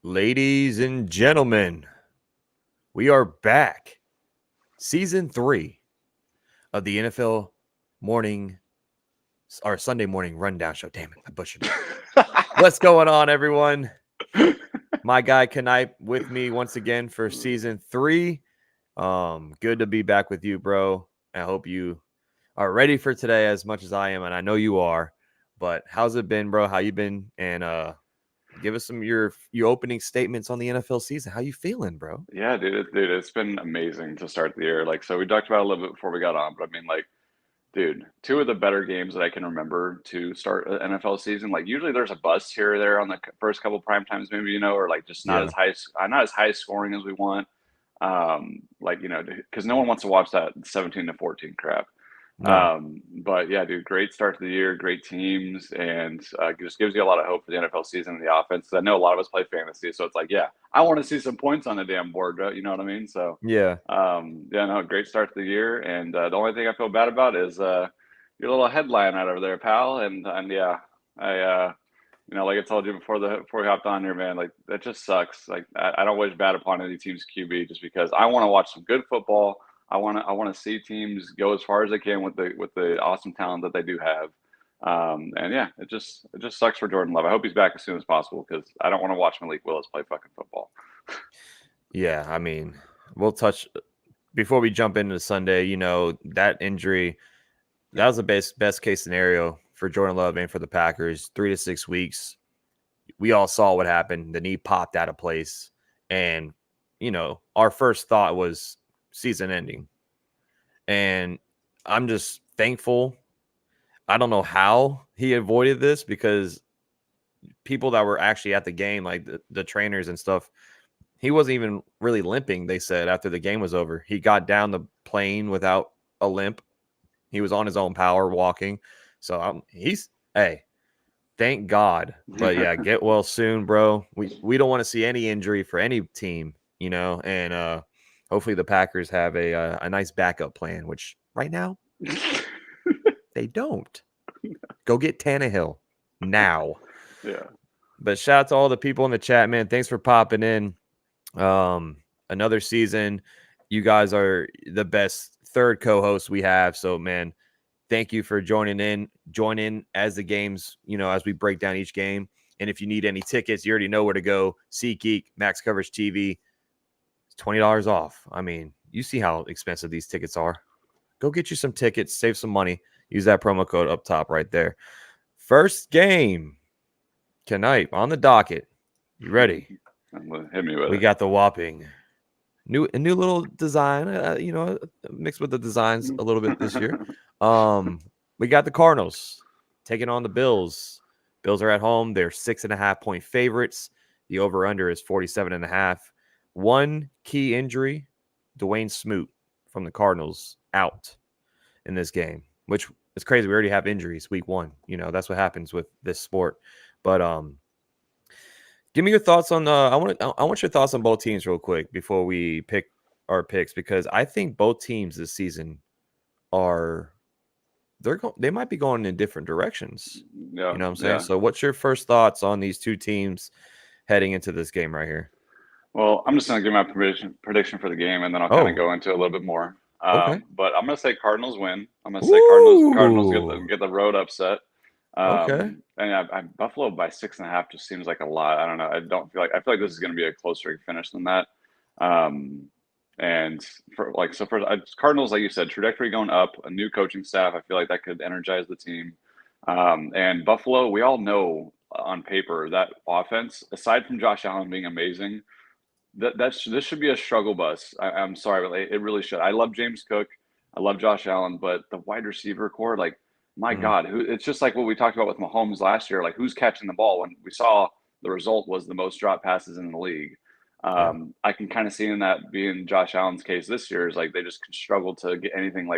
Ladies and gentlemen, we are back. Season 3 of the NFL morning or Sunday morning rundown show. Damn it, I butchered it. What's going on, everyone? My guy Knipe with me once again for season 3. Good to be back with you, bro. I hope you are ready for today as much as I am, and I know you are. But how's it been, bro? How you been? And give us some your opening statements on the NFL season. How you feeling, bro? Yeah, dude, it's been amazing to start the year. So we talked about it a little bit before we got on, but I mean, dude, two of the better games that I can remember to start an NFL season. Usually there's a bust here or there on the first couple prime times, maybe or just not Yeah. as not as high scoring as we want. Because no one wants to watch that 17-14 crap. No. But yeah, dude, great start to the year, great teams, and just gives you a lot of hope for the NFL season and the offense. 'Cause I know a lot of us play fantasy, so it's yeah, I want to see some points on the damn board, right? You know what I mean? So, Yeah. yeah, no, great start to the year, and the only thing I feel bad about is your little headline out over there, pal. And yeah, like I told you before we hopped on here, man, that just sucks. I don't wish bad upon any team's QB just because I want to watch some good football. I want to see teams go as far as they can with the awesome talent that they do have. And yeah, it just sucks for Jordan Love. I hope he's back as soon as possible because I don't want to watch Malik Willis play fucking football. Yeah. I mean, we'll touch before we jump into Sunday. That injury, that was the best case scenario for Jordan Love and for the Packers. 3 to 6 weeks. We all saw what happened. The knee popped out of place, and our first thought was season ending. And I'm just thankful. I don't know how he avoided this because people that were actually at the game, like the trainers and stuff, he wasn't even really limping. They said after the game was over, he got down the plane without a limp. He was on his own power walking. So hey, thank God. But yeah, get well soon, bro. We don't want to see any injury for any team, and hopefully the Packers have a nice backup plan, which right now they don't. Go get Tannehill now. Yeah. But shout out to all the people in the chat, man. Thanks for popping in. Another season. You guys are the best third co-host we have. So, man, thank you for joining in. Join in as the games, as we break down each game. And if you need any tickets, you already know where to go. SeatGeek, MaxCoverageTV. It's $20 off. I mean, you see how expensive these tickets are. Go get you some tickets, save some money. Use that promo code up top right there. First game tonight on the docket. You ready? Hit me with We it. got the whopping a new little design, mixed with the designs a little bit this year. We got the Cardinals taking on the Bills. Bills are at home. They're 6.5-point favorites. The over/under is 47.5. One key injury, Dwayne Smoot from the Cardinals out in this game, which is crazy. We already have injuries week 1. That's what happens with this sport. But give me your thoughts on I want your thoughts on both teams real quick before we pick our picks, because I think both teams this season are they might be going in different directions. Yeah, You know what I'm saying? yeah. So what's your first thoughts on these two teams heading into this game right here? Well, I'm just gonna give my prediction for the game, and then I'll kind of Oh, go into a little bit more. okay. But I'm gonna say Cardinals win. I'm gonna say Cardinals get Ooh. the road upset. Okay. And Buffalo by 6.5 just seems like a lot. I don't know. I feel like this is gonna be a closer finish than that. Um, and for Cardinals, like you said, trajectory going up, a new coaching staff. I feel like that could energize the team. And Buffalo, we all know on paper that offense, aside from Josh Allen being amazing, this should be a struggle bus. I'm sorry, but it really should. I love James Cook, I love Josh Allen, but the wide receiver core, my Mm, God, it's just like what we talked about with Mahomes last year. Who's catching the ball when we saw the result was the most drop passes in the league. yeah. I can kind of see in that being Josh Allen's case this year is they just struggle to get anything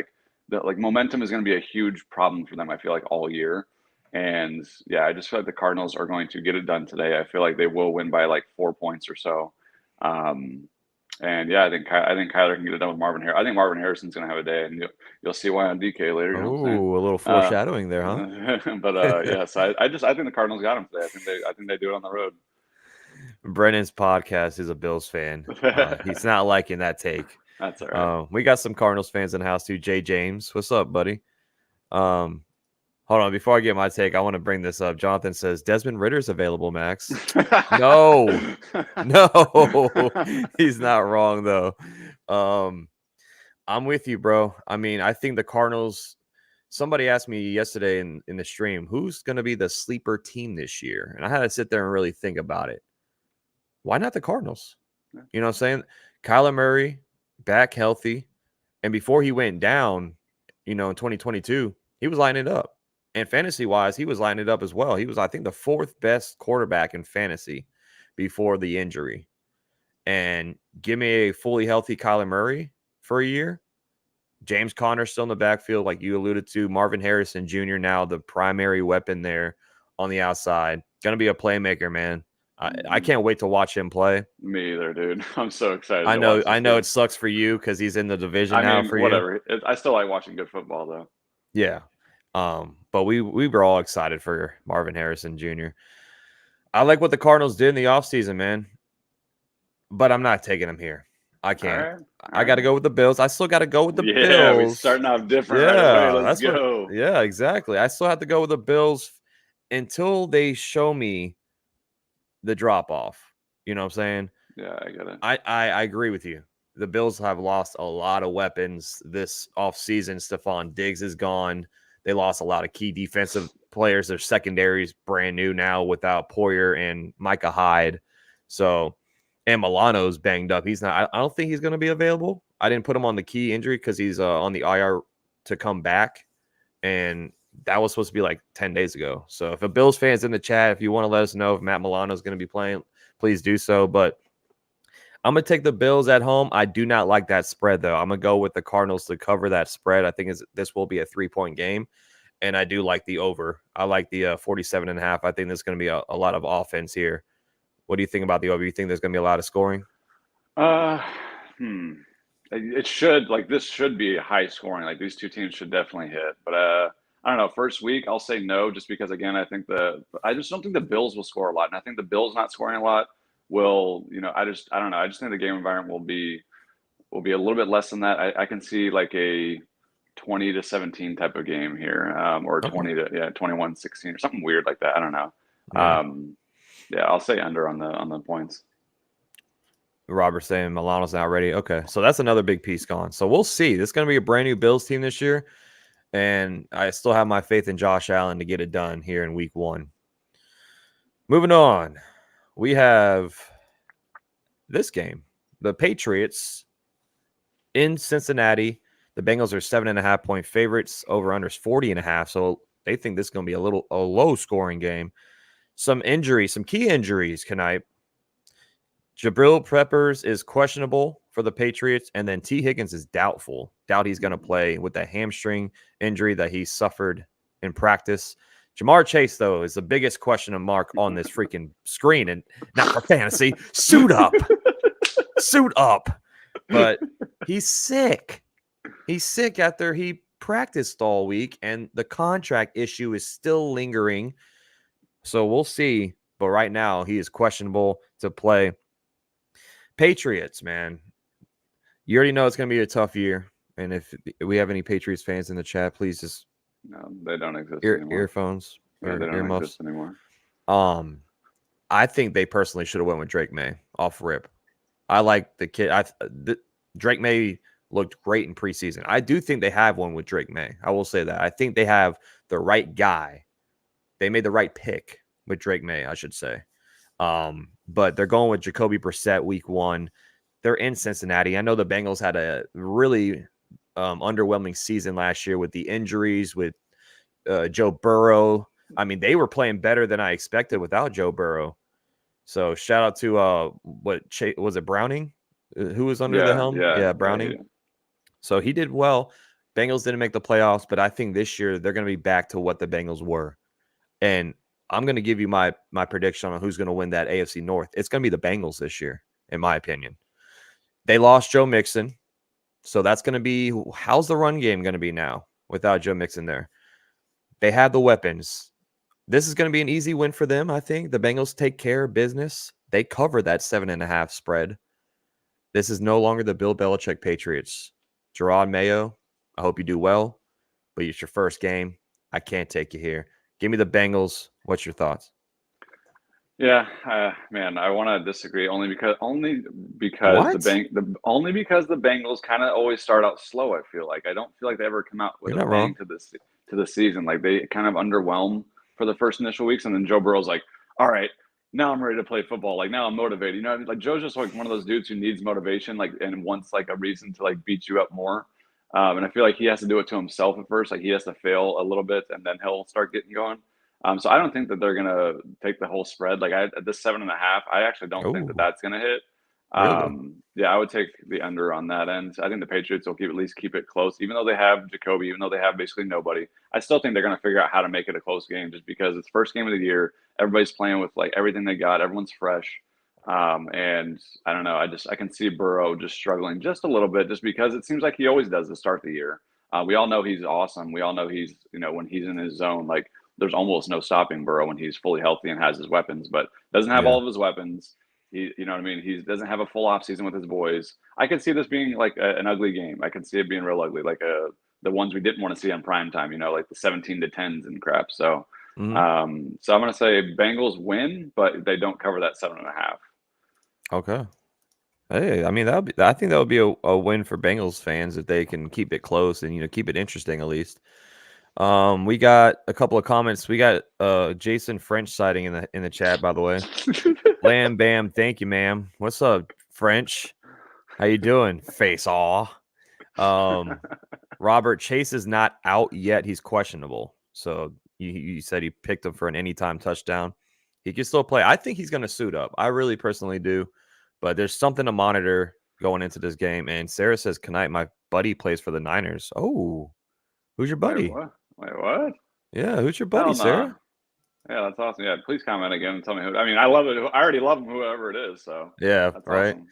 that. Momentum is going to be a huge problem for them. I feel like all year. And yeah, I just feel like the Cardinals are going to get it done today. I feel like they will win by 4 points or so. Um, and yeah, I think Kyler can get it done with Marvin Harrison. I think Marvin Harrison's going to have a day, and you'll see why on DK later. You know what I'm Oh, a little saying? foreshadowing there, huh? But yeah, so I think the Cardinals got him today. I think they do it on the road. Brennan's podcast is a Bills fan. He's not liking that take. That's all right. We got some Cardinals fans in the house too. Jay James, what's up, buddy? Hold on, before I get my take, I want to bring this up. Jonathan says Desmond Ritter's available, Max. No, he's not wrong though. I'm with you, bro. I mean, I think the Cardinals. Somebody asked me yesterday in the stream, who's going to be the sleeper team this year? And I had to sit there and really think about it. Why not the Cardinals? You know what I'm saying? Kyler Murray back healthy. And before he went down, in 2022, he was lining it up. And fantasy-wise, he was lining it up as well. He was, I think, the fourth best quarterback in fantasy before the injury. And give me a fully healthy Kyler Murray for a year. James Conner still in the backfield, like you alluded to. Marvin Harrison Jr. now the primary weapon there on the outside. Going to be a playmaker, man. I can't wait to watch him play. Me either, dude. I'm so excited. I know it sucks for you because he's in the division now for whatever. I still like watching good football, though. Yeah. But we were all excited for Marvin Harrison Jr. I like what the Cardinals did in the offseason, man. But I'm not taking him here. I can't. All right. I got to go with the Bills. I still got to go with the Bills. Yeah, we're starting off different right away. Let's go. Yeah, exactly. I still have to go with the Bills until they show me the drop-off. You know what I'm saying? Yeah, I get it. I agree with you. The Bills have lost a lot of weapons this offseason. Stephon Diggs is gone. They lost a lot of key defensive players. Their secondary is brand new now without Poyer and Micah Hyde. So... And Milano's banged up. He's not. I don't think he's going to be available. I didn't put him on the key injury because he's on the IR to come back, and that was supposed to be like 10 days ago. So if a Bills fan's in the chat, if you want to let us know if Matt Milano is going to be playing, please do so. But I'm going to take the Bills at home. I do not like that spread, though. I'm going to go with the Cardinals to cover that spread. I think this will be a 3-point game, and I do like the over. I like the 47.5. I think there's going to be a lot of offense here. What do you think about the over? You think there's going to be a lot of scoring? It should, this should be high scoring. Like these two teams should definitely hit. But I don't know. First week, I'll say no, just because again, I just don't think the Bills will score a lot, and I think the Bills not scoring a lot will, I don't know. I just think the game environment will be a little bit less than that. I can see like a 20-17 type of game here, or 21-16 or something weird like that. I don't know. Yeah. Yeah, I'll say under on the points. Robert saying Milano's not ready. Okay, so that's another big piece gone. So we'll see. This is going to be a brand new Bills team this year, and I still have my faith in Josh Allen to get it done here in week 1. Moving on, we have this game. The Patriots in Cincinnati. The Bengals are 7.5-point favorites. Over-under is 40.5, so they think this is going to be a low-scoring game. Some key injuries tonight. Jabril Peppers is questionable for the Patriots, and then T. Higgins is doubtful. Doubt he's going to play with that hamstring injury that he suffered in practice. Jamar Chase, though, is the biggest question mark on this freaking screen, and not for fantasy. Suit up. Suit up. But he's sick. He's sick after he practiced all week, and the contract issue is still lingering. So we'll see. But right now, he is questionable to play. Patriots, man. You already know it's going to be a tough year. And if we have any Patriots fans in the chat, please just... No, they don't exist anymore. Earphones. Yeah, they don't exist anymore. I think they personally should have went with Drake May off rip. I like the kid. Drake May looked great in preseason. I do think they have one with Drake May. I will say that. I think they have the right guy. They made the right pick with Drake May, I should say. But they're going with Jacoby Brissett week 1. They're in Cincinnati. I know the Bengals had a really underwhelming season last year with the injuries, with Joe Burrow. I mean, they were playing better than I expected without Joe Burrow. So shout out to was it Browning? Who was under the helm? Yeah, Browning. Yeah. So he did well. Bengals didn't make the playoffs, but I think this year they're going to be back to what the Bengals were. And I'm going to give you my prediction on who's going to win that AFC North. It's going to be the Bengals this year, in my opinion. They lost Joe Mixon. So that's going to be, how's the run game going to be now without Joe Mixon there? They have the weapons. This is going to be an easy win for them, I think. The Bengals take care of business. They cover that 7.5 spread. This is no longer the Bill Belichick Patriots. Gerard Mayo, I hope you do well, but it's your first game. I can't take you here. Give me the Bengals. What's your thoughts? Yeah, man, I want to disagree only because What? the Bengals kind of always start out slow. I feel like I don't feel like they ever come out with You're a not bang wrong. to the season. Like they kind of underwhelm for the first initial weeks, and then Joe Burrow's like, "All right, now I'm ready to play football. Like now I'm motivated." You know, what I mean? Like Joe's just like one of those dudes who needs motivation, like and wants like a reason to like beat you up more. And I feel like he has to do it to himself at first. Like he has to fail a little bit, and then he'll start getting going. So I don't think that they're gonna take the whole spread. Like at this 7.5, I actually don't think that Oh, that's gonna hit. really? Yeah, I would take the under on that end. I think the Patriots will at least keep it close, even though they have Jacoby, even though they have basically nobody. I still think they're gonna figure out how to make it a close game, just because it's first game of the year. Everybody's playing with like everything they got. Everyone's fresh. And I don't know. I can see Burrow just struggling just a little bit, just because it seems like he always does to start the year. We all know he's awesome. We all know he's when he's in his zone, like there's almost no stopping Burrow when he's fully healthy and has his weapons, but doesn't have Yeah. all of his weapons. You know what I mean? He doesn't have a full off season with his boys. I could see this being like an ugly game. I could see it being real ugly, like the ones we didn't want to see on prime time. Like the 17-10s and crap. So, Mm-hmm. so I'm gonna say Bengals win, but they don't cover that 7.5. Okay. Hey, I mean I think that would be a win for Bengals fans if they can keep it close and keep it interesting at least. We got a couple of comments. We got Jason French sighting in the chat, by the way. Lamb Bam, thank you, ma'am. What's up, French? How you doing? Face aw. Robert Chase is not out yet. He's questionable. So you said he picked him for an anytime touchdown. He can still play. I think he's going to suit up. I really personally do. But there's something to monitor going into this game. And Sarah says, "Knight, my buddy plays for the Niners." Oh, who's your Wait, buddy? what? Wait, what? Yeah, who's your buddy, Hell no. Sarah? Yeah, that's awesome. Yeah, please comment again and tell me who. I mean, I love it. I already love him, whoever it is. So Yeah, that's right. awesome.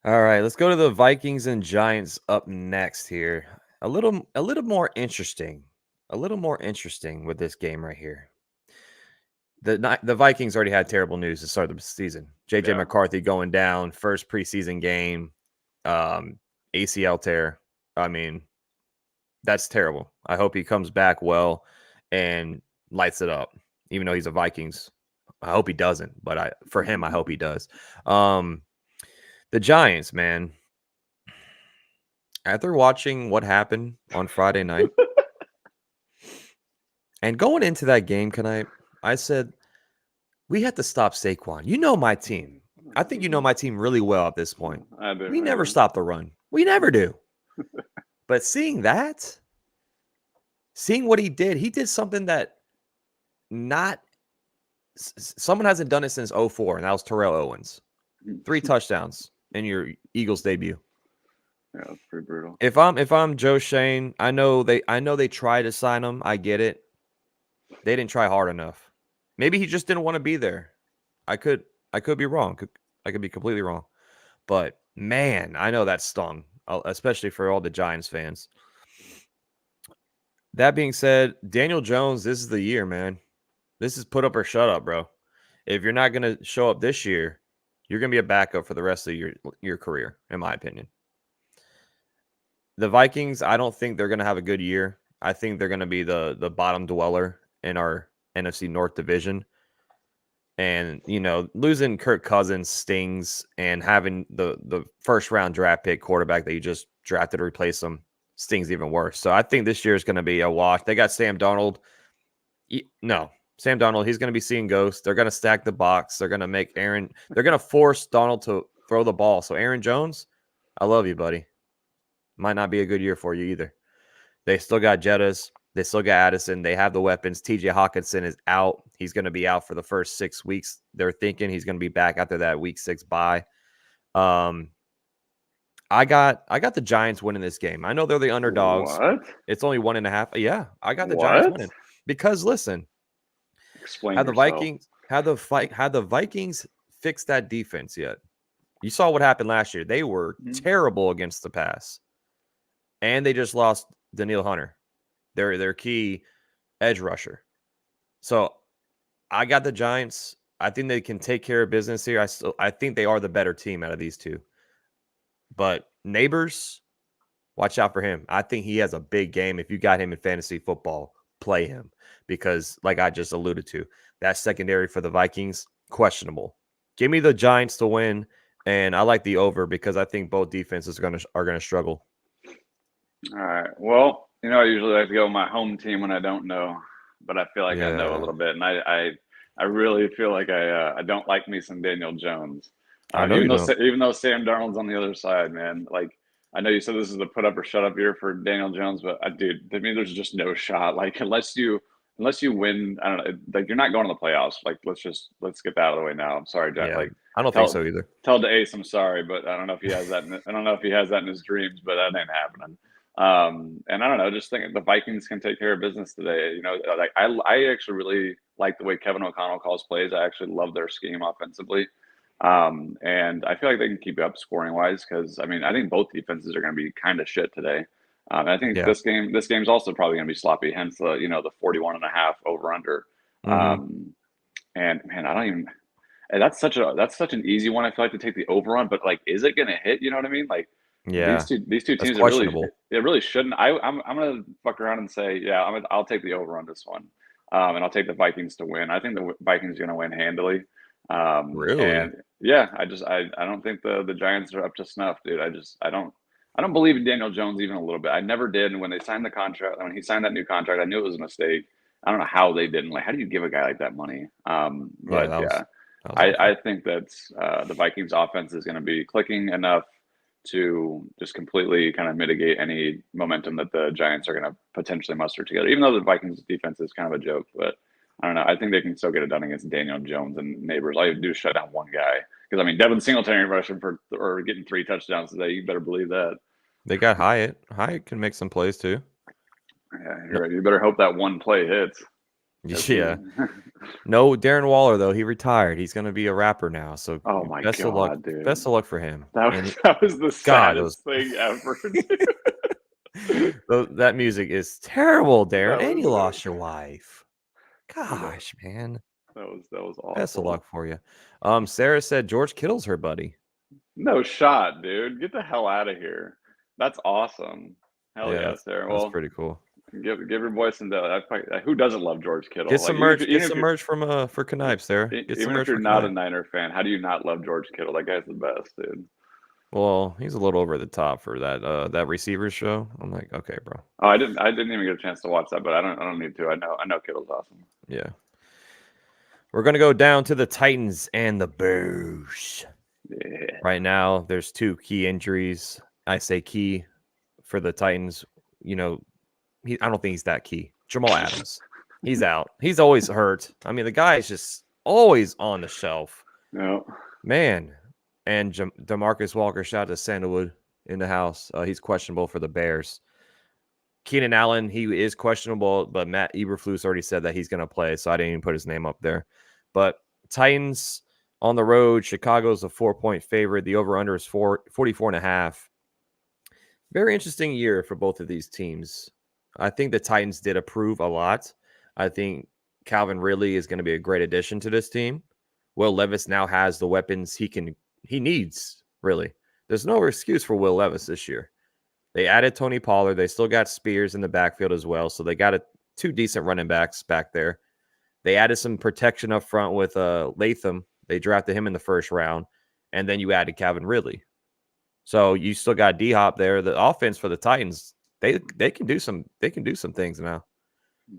All right, let's go to the Vikings and Giants up next here. A little more interesting. A little more interesting with this game right here. The Vikings already had terrible news to start the season. JJ Yeah. McCarthy going down, first preseason game, ACL tear. I mean, that's terrible. I hope he comes back well and lights it up. Even though he's a Vikings, I hope he doesn't. But for him, I hope he does. The Giants, man. After watching what happened on Friday night and going into that game tonight, I said, we have to stop Saquon. You know my team. I think you know my team really well at this point. I do. We never stop the run. We never do. But seeing what he did something that someone hasn't done it since 04, and that was Terrell Owens. 3 touchdowns in your Eagles debut. Yeah, that's pretty brutal. If I'm Joe Shane, I know they tried to sign him. I get it. They didn't try hard enough. Maybe he just didn't want to be there. I could be wrong. I could be completely wrong. But man, I know that stung, especially for all the Giants fans. That being said, Daniel Jones, this is the year, man. This is put up or shut up, bro. If you're not going to show up this year, you're going to be a backup for the rest of your career, in my opinion. The Vikings, I don't think they're going to have a good year. I think they're going to be the bottom dweller in our NFC North division. And, losing Kirk Cousins stings, and having the first round draft pick quarterback that you just drafted to replace him stings even worse. So I think this year is going to be a wash. They got Sam Darnold. Sam Darnold, he's going to be seeing ghosts. They're going to stack the box. They're going to force Darnold to throw the ball. So Aaron Jones, I love you, buddy. Might not be a good year for you either. They still got Jettas. They still got Addison. They have the weapons. TJ Hawkinson is out. He's going to be out for the first 6 weeks. They're thinking he's going to be back after that week 6 bye. I got the Giants winning this game. I know they're the underdogs. What? It's only 1.5. Yeah, I got the Giants What? winning because listen, Explain had the yourself. Vikings fixed that defense yet? You saw what happened last year. They were terrible against the pass, and they just lost Daniil Hunter, their key edge rusher. So I got the Giants. I think they can take care of business here. I think they are the better team out of these two. But Neighbors, watch out for him. I think he has a big game. If you got him in fantasy football, play him because, like I just alluded to, that secondary for the Vikings, questionable. Give me the Giants to win, and I like the over because I think both defenses are gonna struggle. All right. Well, I usually like to go with my home team when I don't know, but I feel like I know a Yeah, little bit, and I really feel like I don't like me some Daniel Jones, I know you don't. even though Sam Darnold's on the other side, man. Like I know you said this is the put up or shut up year for Daniel Jones, but dude, to me, there's just no shot. Like unless you win, I don't know. Like you're not going to the playoffs. Like let's get that out of the way now. I'm sorry, Jack. Yeah, Like I don't think so either. tell the Ace I'm sorry, but I don't know if he has that. I don't know if he has that in his dreams, but that ain't happening. And I don't know, just think the Vikings can take care of business today. Like I actually really like the way Kevin O'Connell calls plays. I actually love their scheme offensively. And I feel like they can keep up scoring wise because I think both defenses are going to be kind of shit today. I think Yeah. this game's also probably going to be sloppy, hence the 41.5 over under. Mm-hmm. And man, I don't even. And that's such an easy one. I feel like to take the over on, but like, is it going to hit? You know what I mean? Like Yeah, these two that's teams are really questionable. it really shouldn't. I'm gonna fuck around and say yeah. I'll take the over on this one, and I'll take the Vikings to win. I think the Vikings are going to win handily. Really? And yeah, I don't think the Giants are up to snuff, dude. I don't believe in Daniel Jones even a little bit. I never did. And when they signed the contract, when he signed that new contract, I knew it was a mistake. I don't know how they didn't. Like, how do you give a guy like that money? Yeah, But yeah, that was awful. I think that the Vikings offense is going to be clicking enough to just completely kind of mitigate any momentum that the Giants are going to potentially muster together. Even though the Vikings defense is kind of a joke, but I don't know. I think they can still get it done against Daniel Jones and Neighbors. All you have to do is shut down one guy. Because Devin Singletary rushing or getting 3 touchdowns today. You better believe that. They got Hyatt. Hyatt can make some plays too. Yeah, No, you're right. You better hope that one play hits. yeah. No, Darren Waller though, he retired. He's gonna be a rapper now. So Oh my best of luck. God, dude. Best of luck for him. That was the God, saddest thing ever. that music is terrible, Darren. And you That lost your wife. Gosh, man. was Best of luck awful. for you. Sarah said George Kittle's her buddy. No shot, dude. Get the hell out of here. That's awesome. Hell Yeah, yeah, Sarah. that's Well, pretty cool. give your boy some. Who doesn't love George Get Kittle? Like some merch. Get some merch from for Knipe, Sarah. Get some even if merch you're for not a Knipe. Niner fan, how do you not love George Kittle? That guy's the best, dude. Well, he's a little over the top for that receivers show. I'm like, okay, bro. Oh, I didn't even get a chance to watch that, but I don't need to. I know Kittle's awesome. Yeah. We're gonna go down to the Titans and the Bears. Yeah. Right now, there's 2 key injuries. I say key for the Titans. I don't think he's that key. Jamal Adams, he's out. He's always hurt. I mean, the guy is just always on the shelf. No. Man. And DeMarcus Walker, shout out to Sandalwood in the house. He's questionable for the Bears. Keenan Allen, he is questionable, but Matt Eberflus already said that he's going to play, so I didn't even put his name up there. But Titans on the road, Chicago's a 4-point favorite. The over-under is 44.5. Very interesting year for both of these teams. I think the Titans did improve a lot. I think Calvin Ridley is going to be a great addition to this team. Will Levis now has the weapons he needs, really. There's no excuse for Will Levis this year. They added Tony Pollard. They still got Spears in the backfield as well. So they got 2 decent running backs back there. They added some protection up front with Latham. They drafted him in the first round. And then you added Calvin Ridley. So you still got D-Hop there. The offense for the Titans, they can do some things now.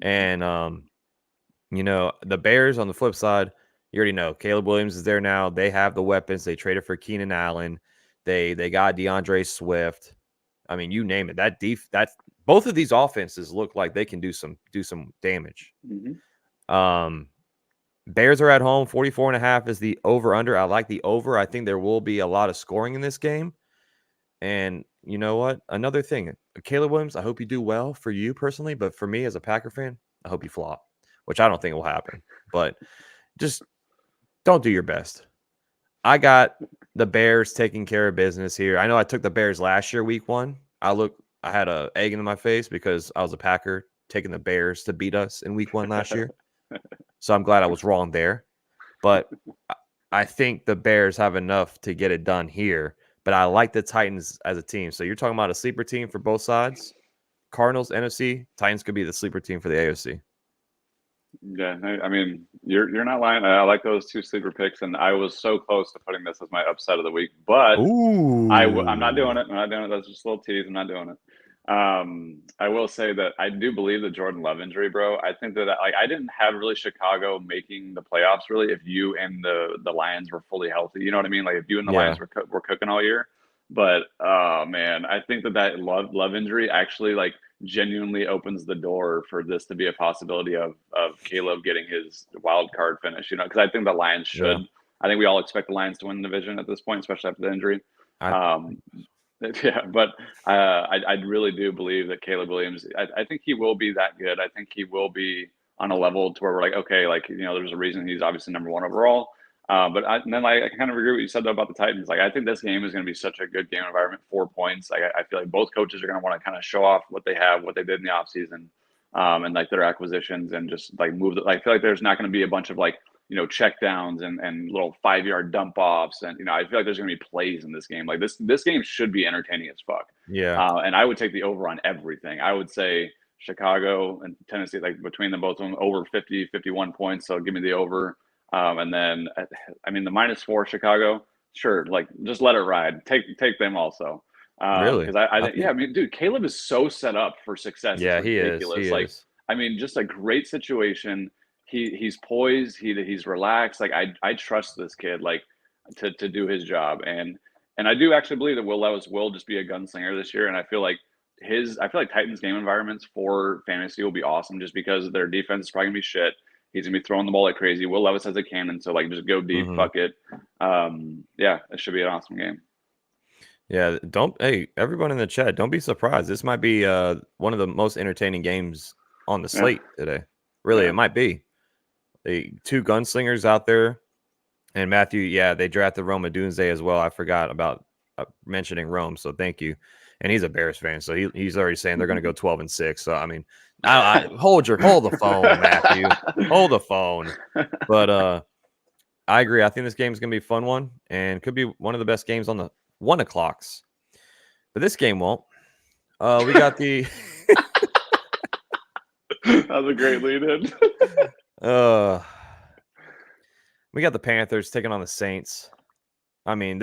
And the Bears on the flip side, you already know Caleb Williams is there now. They have the weapons. They traded for Keenan Allen. They got DeAndre Swift. I mean, you name it. That both of these offenses look like they can do some damage. Mm-hmm. Bears are at home. 44.5 is the over/under. I like the over. I think there will be a lot of scoring in this game. And you know what? Another thing, Caleb Williams, I hope you do well for you personally, but for me as a Packer fan, I hope you flop, which I don't think will happen. But just don't do your best. I got the Bears taking care of business here. I know I took the Bears last year, week 1. I had an egg in my face because I was a Packer taking the Bears to beat us in week 1 last year. So I'm glad I was wrong there. But I think the Bears have enough to get it done here. But I like the Titans as a team. So you're talking about a sleeper team for both sides. Cardinals, NFC, Titans could be the sleeper team for the AFC. Yeah, I mean, you're not lying. I like those two sleeper picks, and I was so close to putting this as my upset of the week, but I'm not Ooh. doing it. I'm not doing it. That's just a little tease. I'm not doing it. I will say that I do believe the Jordan Love injury, bro. I think that like I didn't have really Chicago making the playoffs really if you and the Lions were fully healthy. You know what I mean? Like if you and the Yeah. Lions were cooking all year. But oh man, I think that Love injury actually like genuinely opens the door for this to be a possibility of Caleb getting his wild card finish. You know, because I think the Lions should. Yeah. I think we all expect the Lions to win the division at this point, especially after the injury. I Um, yeah, but I really do believe that Caleb Williams. I think he will be that good. I think he will be on a level to where we're like, okay, like there's a reason he's obviously number one overall. And then like, I kind of agree with what you said though about the Titans. Like I think this game is going to be such a good game environment. 4 points. Like I feel like both coaches are going to want to kind of show off what they have, what they did in the offseason, and like their acquisitions and just like move. I feel like there's not going to be a bunch of like check downs and little 5 yard dump offs. And, I feel like there's going to be plays in this game. Like this game should be entertaining as fuck. yeah. And I would take the over on everything. I would say Chicago and Tennessee, like between them both of them, over 50, 51 points. So give me the over. And then, I mean, the -4 Chicago, sure. Like just let it ride. Take them also. Really? Because I I think, yeah, I think mean, dude, Caleb is so set up for success. It's yeah, he is. He ridiculous. Like, is. I mean, just a great situation. He's poised. He's relaxed. Like I trust this kid like to do his job. And I do actually believe that Will Levis will just be a gunslinger this year. And I feel like Titans game environments for fantasy will be awesome just because their defense is probably gonna be shit. He's gonna be throwing the ball like crazy. Will Levis has a cannon, so like just go deep, Mhm. fuck it. Yeah, it should be an awesome game. Yeah, hey, everyone in the chat, don't be surprised. This might be one of the most entertaining games on the Yeah, slate today. Really, yeah. it might be. The two gunslingers out there. And Matthew, yeah, they drafted Rome Odunze as well. I forgot about mentioning Rome, so thank you. And he's a Bears fan, so he's already saying they're going to go 12-6. So I mean, I hold the phone, Matthew, hold the phone. But I agree. I think this game is going to be a fun one and could be one of the best games on the 1 o'clocks. But this game won't. We got the That was a great lead in. uh, we got the Panthers taking on the Saints. I mean,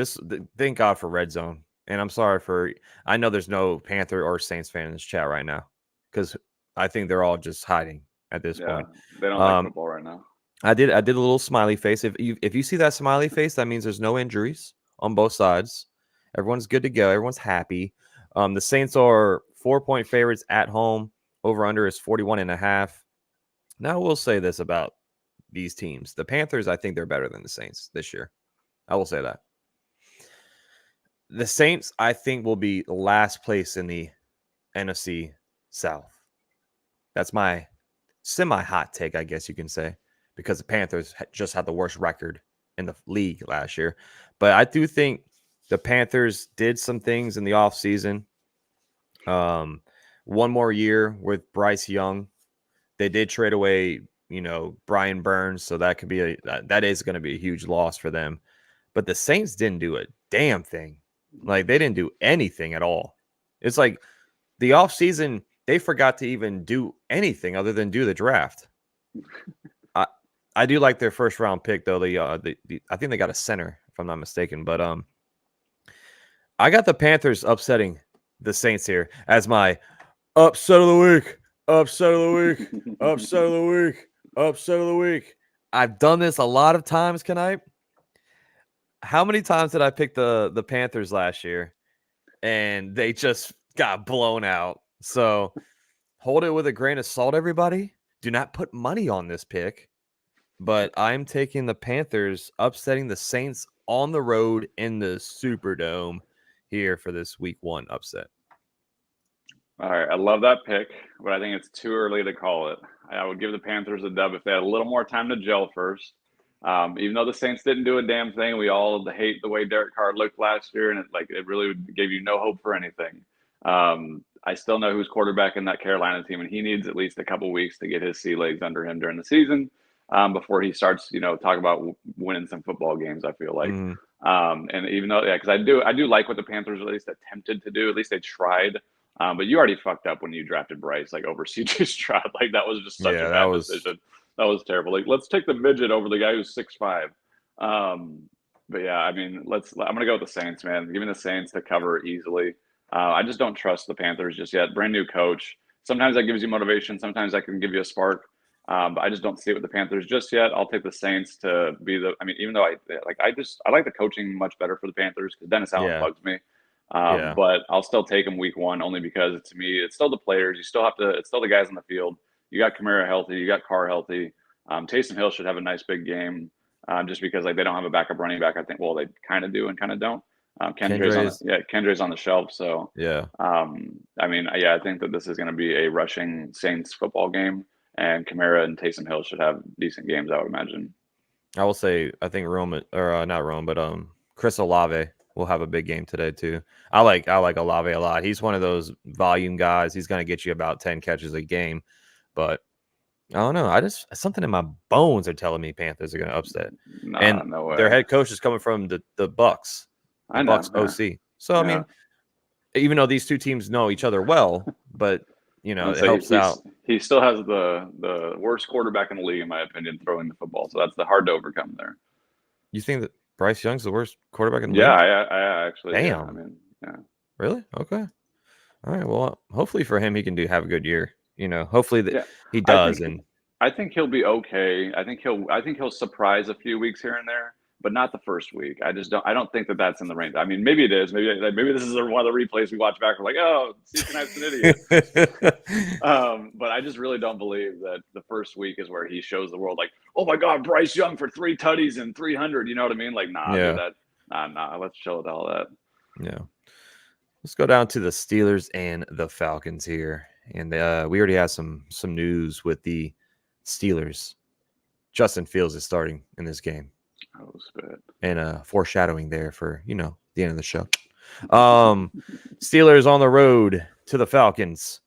thank God for Red Zone. And I'm sorry I know there's no Panther or Saints fan in this chat right now because I think they're all just hiding at this Yeah, point. they don't like football right now. I did a little smiley face. If you see that smiley face, that means there's no injuries on both sides. Everyone's good to go. Everyone's happy. The Saints are 4-point favorites at home. Over under is 41.5. Now we'll say this about these teams. The Panthers, I think they're better than the Saints this year. I will say that. The Saints, I think, will be last place in the NFC South. That's my semi-hot take, I guess you can say, because the Panthers just had the worst record in the league last year. But I do think the Panthers did some things in the offseason. One more year with Bryce Young. They did trade away, Brian Burns, so that is going to be a huge loss for them. But the Saints didn't do a damn thing. Like they didn't do anything at all. It's like the offseason, they forgot to even do anything other than do the draft. I do like their first round pick though. I think they got a center if I'm not mistaken. But I got the Panthers upsetting the Saints here as my upset of the week. Upset of the week. Upset of the week. Upset of the week. I've done this a lot of times, can I? How many times did I pick the Panthers last year and they just got blown out? So hold it with a grain of salt, everybody. Do not put money on this pick, but I'm taking the Panthers upsetting the Saints on the road in the Superdome here for this week 1 upset. All right, I love that pick, but I think it's too early to call it. I would give the Panthers a dub if they had a little more time to gel first. Even though the Saints didn't do a damn thing, we all hate the way Derek Carr looked last year, and it really gave you no hope for anything. I still know who's quarterback in that Carolina team, and he needs at least a couple weeks to get his sea legs under him during the season before he starts, talk about winning some football games. I feel like, Mhm. and even though, yeah, because I do like what the Panthers at least attempted to do. At least they tried. But you already fucked up when you drafted Bryce like over CJ Stroud. Like that was just such a Yeah, that bad was decision. That was terrible. Like let's take the midget over the guy who's 6'5". But yeah, I mean, I'm gonna go with the Saints, man. Give me the Saints to cover easily. I just don't trust the Panthers just yet. Brand new coach. Sometimes that gives you motivation. Sometimes that can give you a spark. But I just don't see it with the Panthers just yet. I'll take the Saints to be the. I mean, even though I like the coaching much better for the Panthers because Dennis Allen yeah, bugs me. yeah. But I'll still take them week one only because to me it's still the players. You still have to. It's still the guys on the field. You got Kamara healthy. You got Carr healthy. Taysom Hill should have a nice big game. Just because like they don't have a backup running back. I think they kind of do and kind of don't. Kendricks, Kendricks on the shelf. So yeah. I mean, yeah, I think that this is going to be a rushing Saints football game, and Kamara and Taysom Hill should have decent games, I would imagine. I will say I think Rome or not Rome, but Chris Olave will have a big game today too. I like Olave a lot. He's one of those volume guys. He's going to get you about 10 catches a game, but I don't know. Something in my bones are telling me Panthers are going to upset. Nah, And no their way. head coach is coming from the Bucks, the I know. Bucks Yeah, OC. So I yeah. mean, even though these two teams know each other well, but And it so helps out. he still has the worst quarterback in the league, in my opinion, throwing the football. So that's the hard to overcome there. You think that Bryce Young's the worst quarterback in the Yeah, league? I actually, yeah. I Damn. mean, yeah. Really? Okay. All right. Well, hopefully for him, he can have a good year. Hopefully that Yeah, he I does. think And I think he'll be okay. I think he'll surprise a few weeks here and there, but not the first week. I don't think that that's in the range. I mean, maybe it is. Maybe this is one of the replays we watch back. We're like, oh, Steve Knight's an idiot. But I just really don't believe that the first week is where he shows the world like, oh my God, Bryce Young for 3 tutties and 300. You know what I mean? Like, nah, dude, yeah, nah. Let's chill with all that. yeah. Let's go down to the Steelers and the Falcons here, and we already have some news with the Steelers. Justin Fields is starting in this game, Oh, spit. and foreshadowing there for the end of the show. Steelers on the road to the Falcons.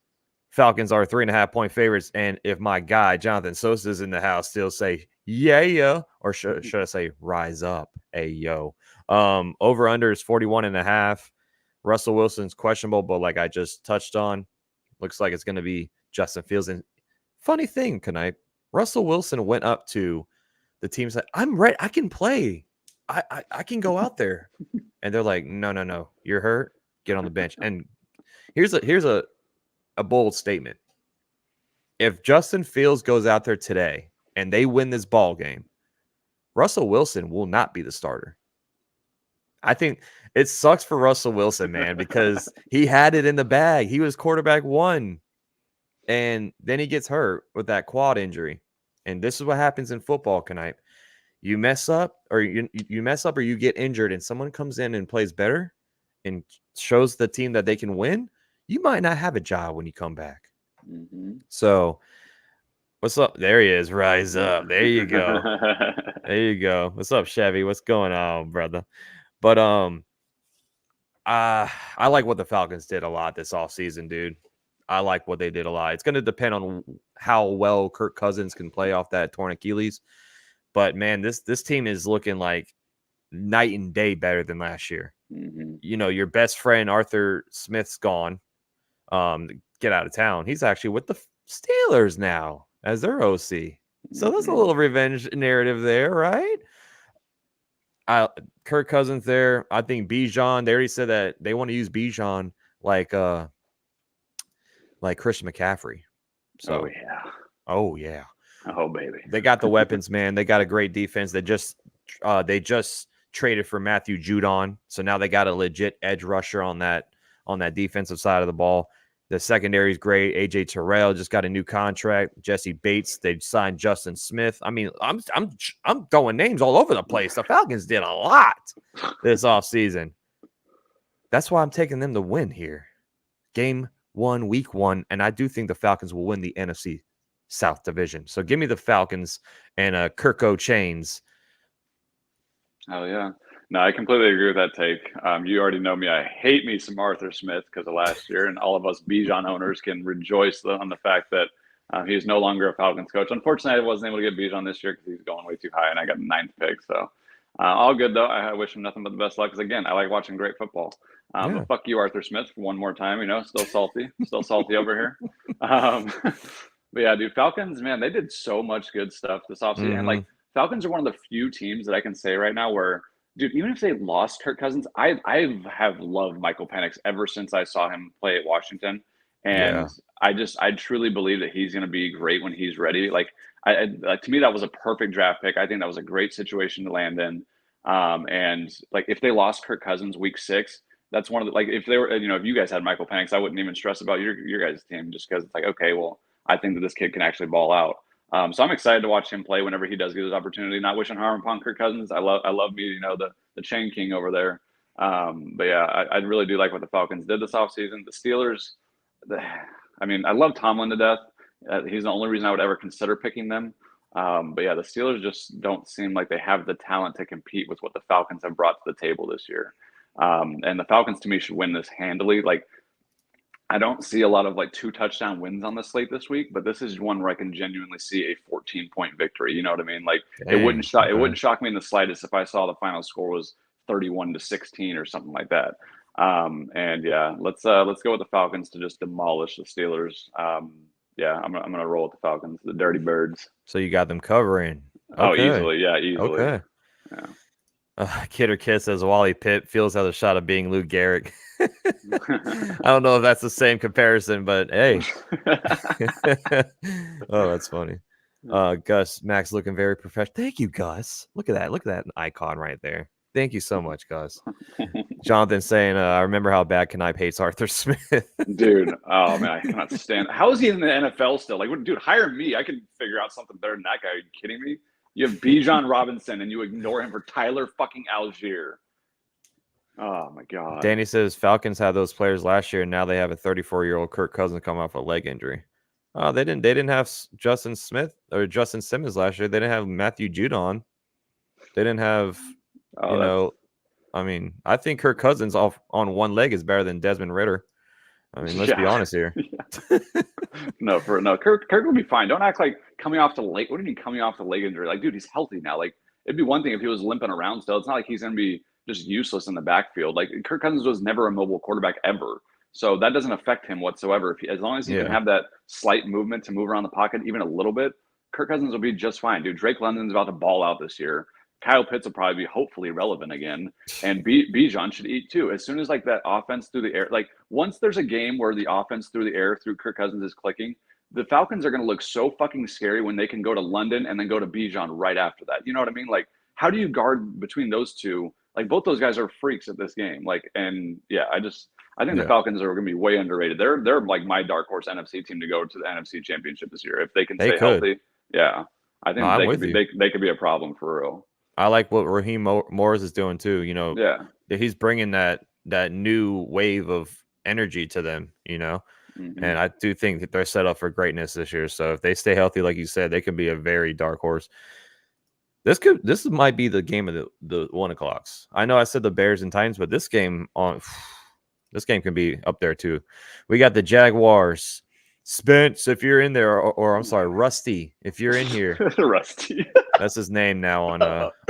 Falcons are 3.5-point favorites, and if my guy Jonathan Sosa is in the house, still say yeah, or should I say rise up, ayo. Over under is 41.5. Russell Wilson's questionable, but like I just touched on, looks like it's going to be Justin Fields. And funny thing, Knight, Russell Wilson went up to the team and said, "I'm ready. I can play. I can go out there." And they're like, "No, you're hurt. Get on the bench." And here's a bold statement. If Justin Fields goes out there today and they win this ball game, Russell Wilson will not be the starter. I think it sucks for Russell Wilson, man, because he had it in the bag. He was quarterback one, and then he gets hurt with that quad injury. And this is what happens in football, Knight. You mess up, or you mess up, or you get injured, and someone comes in and plays better and shows the team that they can win. You might not have a job when you come back. Mm-hmm. So, what's up? There he is. Rise up. There you go. There you go. What's up, Chevy? What's going on, brother? But I like what the Falcons did a lot this offseason, dude. I like what they did a lot. It's going to depend on how well Kirk Cousins can play off that torn Achilles. But man, this team is looking like night and day better than last year. Mm-hmm. Your best friend Arthur Smith's gone. Get out of town. He's actually with the Steelers now as their OC. So that's a little revenge narrative there, right? Kirk Cousins there. I think Bijan. They already said that they want to use Bijan like Christian McCaffrey. So, oh yeah, oh baby, they got the weapons, man. They got a great defense. They just traded for Matthew Judon, so now they got a legit edge rusher on that defensive side of the ball. The secondary is great. AJ Terrell just got a new contract. Jesse Bates. They signed Justin Smith. I mean, I'm throwing names all over the place. The Falcons did a lot this offseason. That's why I'm taking them to win here. Game 1, week 1, and I do think the Falcons will win the NFC South Division. So give me the Falcons and Kirko Chains. Oh yeah. No, I completely agree with that take. You already know me. I hate me some Arthur Smith because of last year, and all of us Bijan owners can rejoice on the fact that he's no longer a Falcons coach. Unfortunately, I wasn't able to get Bijan this year because he's going way too high, and I got the 9th pick. So all good, though. I wish him nothing but the best luck because, again, I like watching great football. Yeah. But fuck you, Arthur Smith, for one more time. Still salty over here. But yeah, dude, Falcons, man, they did so much good stuff this offseason. And like, Falcons are one of the few teams that I can say right now where, dude, even if they lost Kirk Cousins, I have loved Michael Penix ever since I saw him play at Washington, and I truly believe that he's going to be great when he's ready. Like, to me, that was a perfect draft pick. I think that was a great situation to land in. And like, if they lost Kirk Cousins week 6, that's one of the, like, if they were, if you guys had Michael Penix, I wouldn't even stress about your guys' team just because it's like, okay, well, I think that this kid can actually ball out. So I'm excited to watch him play whenever he does get his opportunity. Not wishing harm upon Kirk Cousins. I love me, the chain king over there. But yeah, I really do like what the Falcons did this offseason. The Steelers, I love Tomlin to death. He's the only reason I would ever consider picking them. But yeah, the Steelers just don't seem like they have the talent to compete with what the Falcons have brought to the table this year. And the Falcons, to me, should win this handily. Like, I don't see a lot of like 2 touchdown wins on the slate this week, but this is one where I can genuinely see a 14-point victory. You know what I mean? Like, it wouldn't shock me in the slightest if I saw the final score was 31-16 or something like that. And yeah, let's go with the Falcons to just demolish the Steelers. Yeah, I'm gonna roll with the Falcons, the Dirty Birds. So you got them covering? Okay. Oh, easily, yeah, easily. Okay. Yeah. Kid or Kid says Wally Pitt feels has a shot of being Lou Gehrig. I don't know if that's the same comparison, but hey. Oh, that's funny. Gus, Max looking very professional. Thank you, Gus. Look at that. Look at that icon right there. Thank you so much, Gus. Jonathan saying, I remember how bad Knipe hates Arthur Smith. Dude, oh man, I cannot stand. How is he in the NFL still? Like, dude, hire me. I can figure out something better than that guy. Are you kidding me? You have Bijan Robinson and you ignore him for Tyler fucking Algier. Oh my god. Danny says Falcons had those players last year, and now they have a 34-year-old Kirk Cousins come off a leg injury. They didn't have Justin Smith or Justin Simmons last year. They didn't have Matthew Judon. They didn't have, I think Kirk Cousins off on one leg is better than Desmond Ridder. I mean, let's be honest here. No, Kirk will be fine. Don't act like coming off the leg. What do you mean coming off the leg injury? Like, dude, he's healthy now. Like, it'd be one thing if he was limping around still. It's not like he's going to be just useless in the backfield. Like, Kirk Cousins was never a mobile quarterback ever. So that doesn't affect him whatsoever. As long as he can have that slight movement to move around the pocket even a little bit, Kirk Cousins will be just fine. Dude, Drake London's about to ball out this year. Kyle Pitts will probably be hopefully relevant again. And Bijan should eat too. As soon as like that offense through the air, like once there's a game where the offense through the air through Kirk Cousins is clicking, the Falcons are going to look so fucking scary when they can go to London and then go to Bijan right after that. You know what I mean? Like, how do you guard between those two? Like, both those guys are freaks at this game. Like, and yeah, I think the Falcons are going to be way underrated. They're like my dark horse NFC team to go to the NFC Championship this year if they can stay healthy. Yeah, I think they could be a problem for real. I like what Raheem Morris is doing too. He's bringing that new wave of energy to them. And I do think that they're set up for greatness this year. So if they stay healthy, like you said, they can be a very dark horse. This might be the game of the 1 o'clocks. I know I said the Bears and Titans, but this game can be up there too. We got the Jaguars. Spence, if you're in there, or I'm sorry, Rusty, if you're in here. Rusty. That's his name now on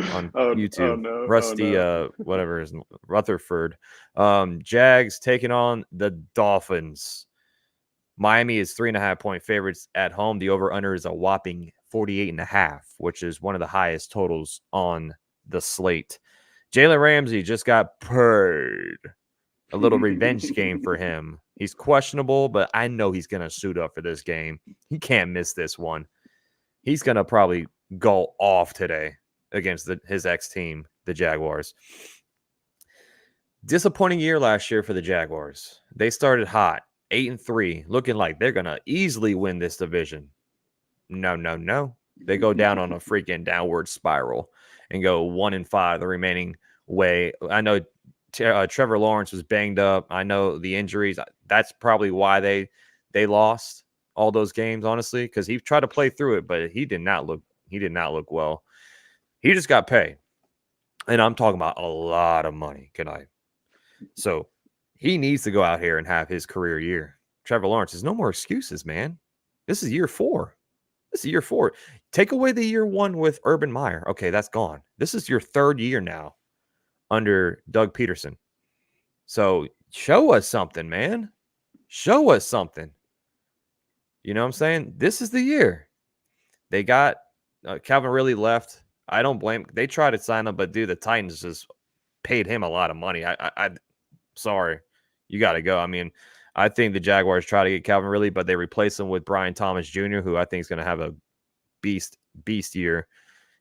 YouTube. Rusty, whatever is Rutherford. Jags taking on the Dolphins. Miami is 3.5-point favorites at home. The over/under is a whopping 48.5, which is one of the highest totals on the slate. Jalen Ramsey just got purred. A little revenge game for him. He's questionable, but I know he's going to suit up for this game. He can't miss this one. He's going to probably go off today against his ex-team, the Jaguars. Disappointing year last year for the Jaguars. They started hot, 8-3, looking like they're going to easily win this division. No. They go down on a freaking downward spiral and go 1-5 the remaining way. I know Trevor Lawrence was banged up. I know the injuries. That's probably why they lost all those games, honestly, because he tried to play through it, but he did not look well. He just got paid. And I'm talking about a lot of money. Good night. So he needs to go out here and have his career year. Trevor Lawrence, there's no more excuses, man. This is year 4. This is year 4. Take away the year 1 with Urban Meyer. Okay, that's gone. This is your 3rd year now under Doug Peterson. So show us something, man. Show us something. You know what I'm saying? This is the year. They got Calvin Ridley left. I don't blame. They tried to sign him, but dude, the Titans just paid him a lot of money. I sorry, you got to go. I mean, I think the Jaguars try to get Calvin Ridley, but they replace him with Brian Thomas Jr., who I think is going to have a beast year.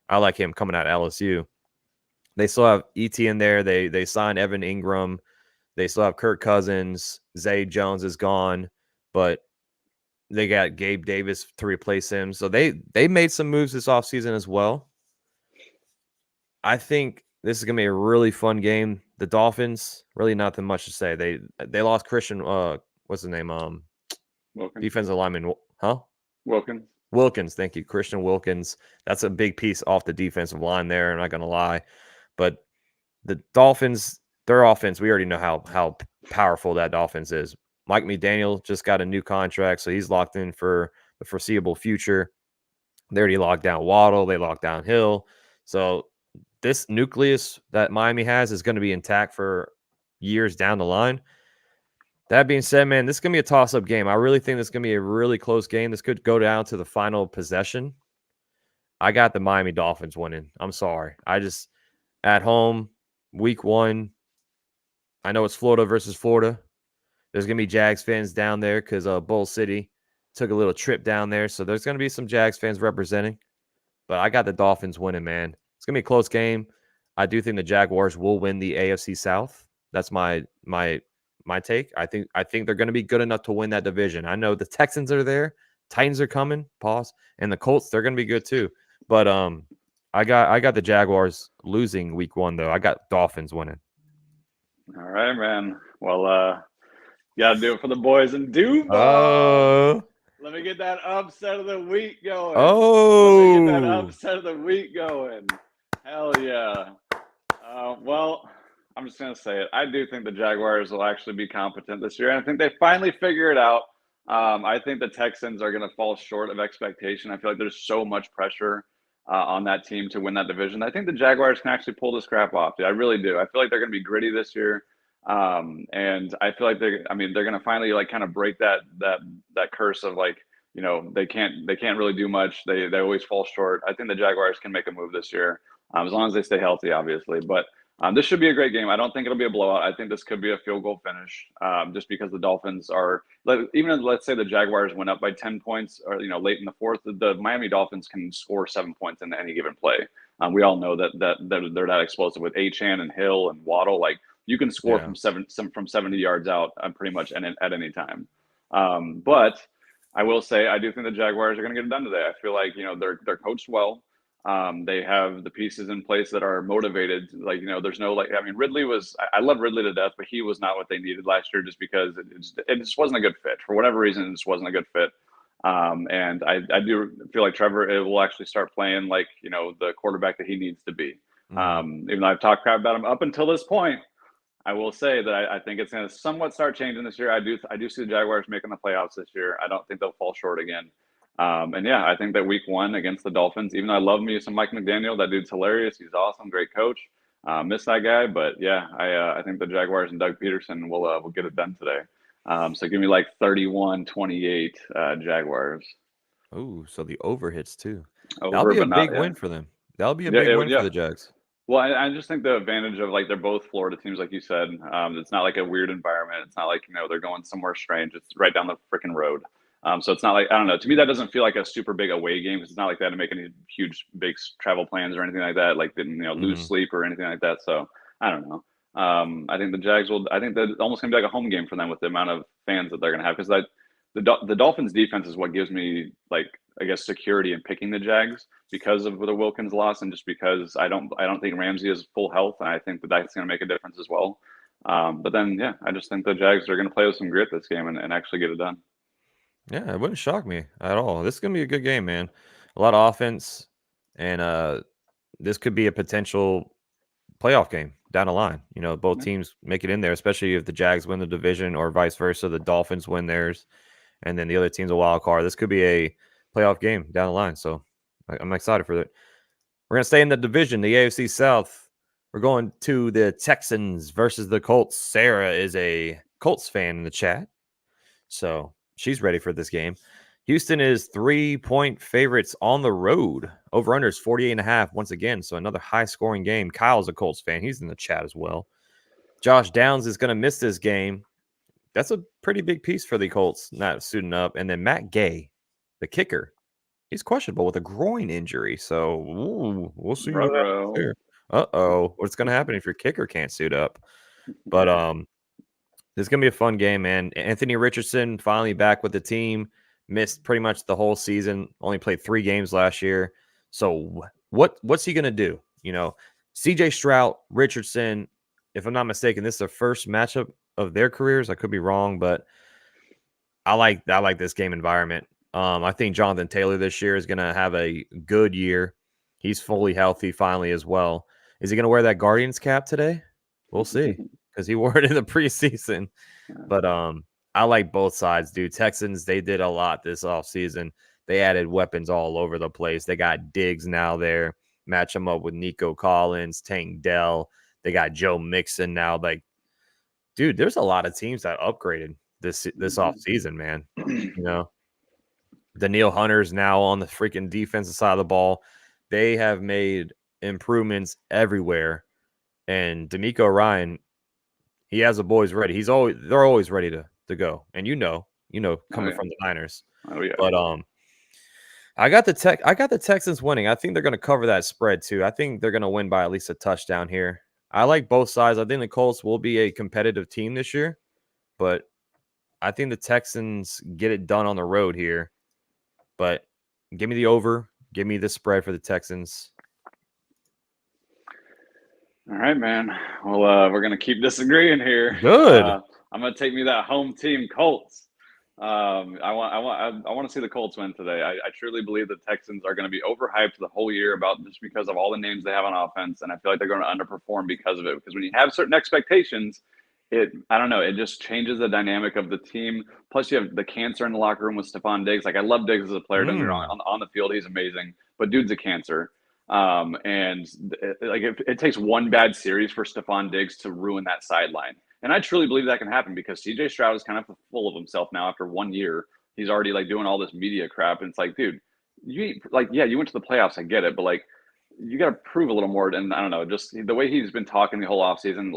I like him coming out of LSU. They still have ET in there. They signed Evan Ingram. They still have Kirk Cousins. Zay Jones is gone, but they got Gabe Davis to replace him. So they made some moves this offseason as well. I think this is going to be a really fun game. The Dolphins, really nothing much to say. They lost Christian, what's his name? Wilkins. Defensive lineman, huh? Wilkins. Thank you. Christian Wilkins. That's a big piece off the defensive line there, I'm not going to lie. But the Dolphins, their offense, we already know how powerful that offense is. Mike McDaniel just got a new contract, so he's locked in for the foreseeable future. They already locked down Waddle. They locked down Hill. So this nucleus that Miami has is going to be intact for years down the line. That being said, man, this is going to be a toss-up game. I really think this is going to be a really close game. This could go down to the final possession. I got the Miami Dolphins winning. I'm sorry. I just, at home, week 1, I know it's Florida versus Florida. There's going to be Jags fans down there because Bull City took a little trip down there. So there's going to be some Jags fans representing. But I got the Dolphins winning, man. It's going to be a close game. I do think the Jaguars will win the AFC South. That's my take. I think they're going to be good enough to win that division. I know the Texans are there. Titans are coming. Pause. And the Colts, they're going to be good too. But I got the Jaguars losing week 1, though. I got Dolphins winning. All right, man. Well, you got to do it for the boys in Duval. Oh. Let me get that upset of the week going. Oh. Let me get that upset of the week going. Hell yeah. Well, I'm just going to say it. I do think the Jaguars will actually be competent this year. And I think they finally figure it out. I think the Texans are going to fall short of expectation. I feel like there's so much pressure on that team to win that division. I think the Jaguars can actually pull this crap off. Dude. I really do. I feel like they're going to be gritty this year. And I feel like they're going to finally like kind of break that curse of like, you know, they can't really do much. They always fall short. I think the Jaguars can make a move this year, as long as they stay healthy, obviously. But this should be a great game. I don't think it'll be a blowout. I think this could be a field goal finish, just because the Dolphins are, even if, let's say the Jaguars went up by 10 points or, you know, late in the 4th, the Miami Dolphins can score 7 points in any given play. We all know that they're that explosive with Achane and Hill and Waddle. Like, you can score from 70 yards out pretty much at any time. But I will say I do think the Jaguars are going to get it done today. I feel like, you know, they're coached well. They have the pieces in place that are motivated. Like, you know, there's no like, I mean, I love Ridley to death, but he was not what they needed last year just because it just wasn't a good fit. For whatever reason, it just wasn't a good fit. And I do feel like Trevor will actually start playing like, you know, the quarterback that he needs to be. Even though I've talked crap about him up until this point, I will say that I think it's going to somewhat start changing this year. I do see the Jaguars making the playoffs this year. I don't think they'll fall short again. And yeah, I think that week 1 against the Dolphins, even though I love me some Mike McDaniel, that dude's hilarious. He's awesome, great coach. Miss that guy, but yeah, I think the Jaguars and Doug Peterson will get it done today. So give me like 31-28 Jaguars. Oh, so the over hits too. Over, that'll be a but big not, win for them. That'll be a big win for the Jags. Well, I just think the advantage of like they're both Florida teams, like you said. It's not like a weird environment. It's not like, you know, they're going somewhere strange. It's right down the freaking road. So it's not like, I don't know. To me, that doesn't feel like a super big away game. It's not like that to make any huge, big travel plans or anything like that. Like didn't, you know, lose sleep or anything like that. So I don't know. I think the Jags will. I think that it's almost gonna be like a home game for them with the amount of fans that they're gonna have, because the Dolphins defense is what gives me, like, I guess, security in picking the Jags because of the Wilkins loss, and just because I don't think Ramsey is full health, and I think that's going to make a difference as well. But then, yeah, I just think the Jags are going to play with some grit this game and actually get it done. Yeah, it wouldn't shock me at all. This is going to be a good game, man. A lot of offense, and this could be a potential playoff game down the line. Both teams make it in there, especially if the Jags win the division or vice versa. The Dolphins win theirs, and then the other team's a wild card. This could be a playoff game down the line. So I'm excited for it. We're going to stay in the division, the AFC South. We're going to the Texans versus the Colts. Sarah is a Colts fan in the chat, so she's ready for this game. Houston is 3-point favorites on the road. Over-under is 48.5 once again, so another high-scoring game. Kyle's a Colts fan. He's in the chat as well. Josh Downs is going to miss this game. That's a pretty big piece for the Colts not suiting up. And then Matt Gay, the kicker, he's questionable with a groin injury. So we'll see what happens there. What's going to happen if your kicker can't suit up? But this is going to be a fun game, man. Anthony Richardson finally back with the team. Missed pretty much the whole season. Only played 3 games last year. So what's he going to do? CJ Stroud, Richardson, if I'm not mistaken, this is the first matchup of their careers. I could be wrong, but I like this game environment. I think Jonathan Taylor this year is going to have a good year. He's fully healthy finally as well. Is he going to wear that Guardians cap today? We'll see, because he wore it in the preseason. But I like both sides, dude. Texans, they did a lot this offseason. They added weapons all over the place. They got Diggs now there. Match him up with Nico Collins, Tank Dell. They got Joe Mixon now. Like, dude, there's a lot of teams that upgraded this offseason, man. Daniil Hunter's now on the freaking defensive side of the ball. They have made improvements everywhere. And DeMeco Ryan, he has the boys ready. They're always ready to go. And coming from the Niners. Oh yeah. But I got the Texans winning. I think they're going to cover that spread too. I think they're going to win by at least a touchdown here. I like both sides. I think the Colts will be a competitive team this year, but I think the Texans get it done on the road here. But give me the over. Give me the spread for the Texans. All right, man. Well, we're gonna keep disagreeing here. Good. I'm gonna take me that home team Colts. I want to see the Colts win today. I truly believe the Texans are going to be overhyped the whole year just because of all the names they have on offense, and I feel like they're going to underperform because of it. Because when you have certain expectations, I don't know, it just changes the dynamic of the team. Plus, you have the cancer in the locker room with Stephon Diggs. Like, I love Diggs as a player. Don't get me wrong. On the field, he's amazing, but dude's a cancer. And it takes one bad series for Stephon Diggs to ruin that sideline. And I truly believe that can happen because CJ Stroud is kind of full of himself now after 1 year. He's already doing all this media crap. And it's like, dude, you went to the playoffs. I get it. But you got to prove a little more. And I don't know, just the way he's been talking the whole offseason,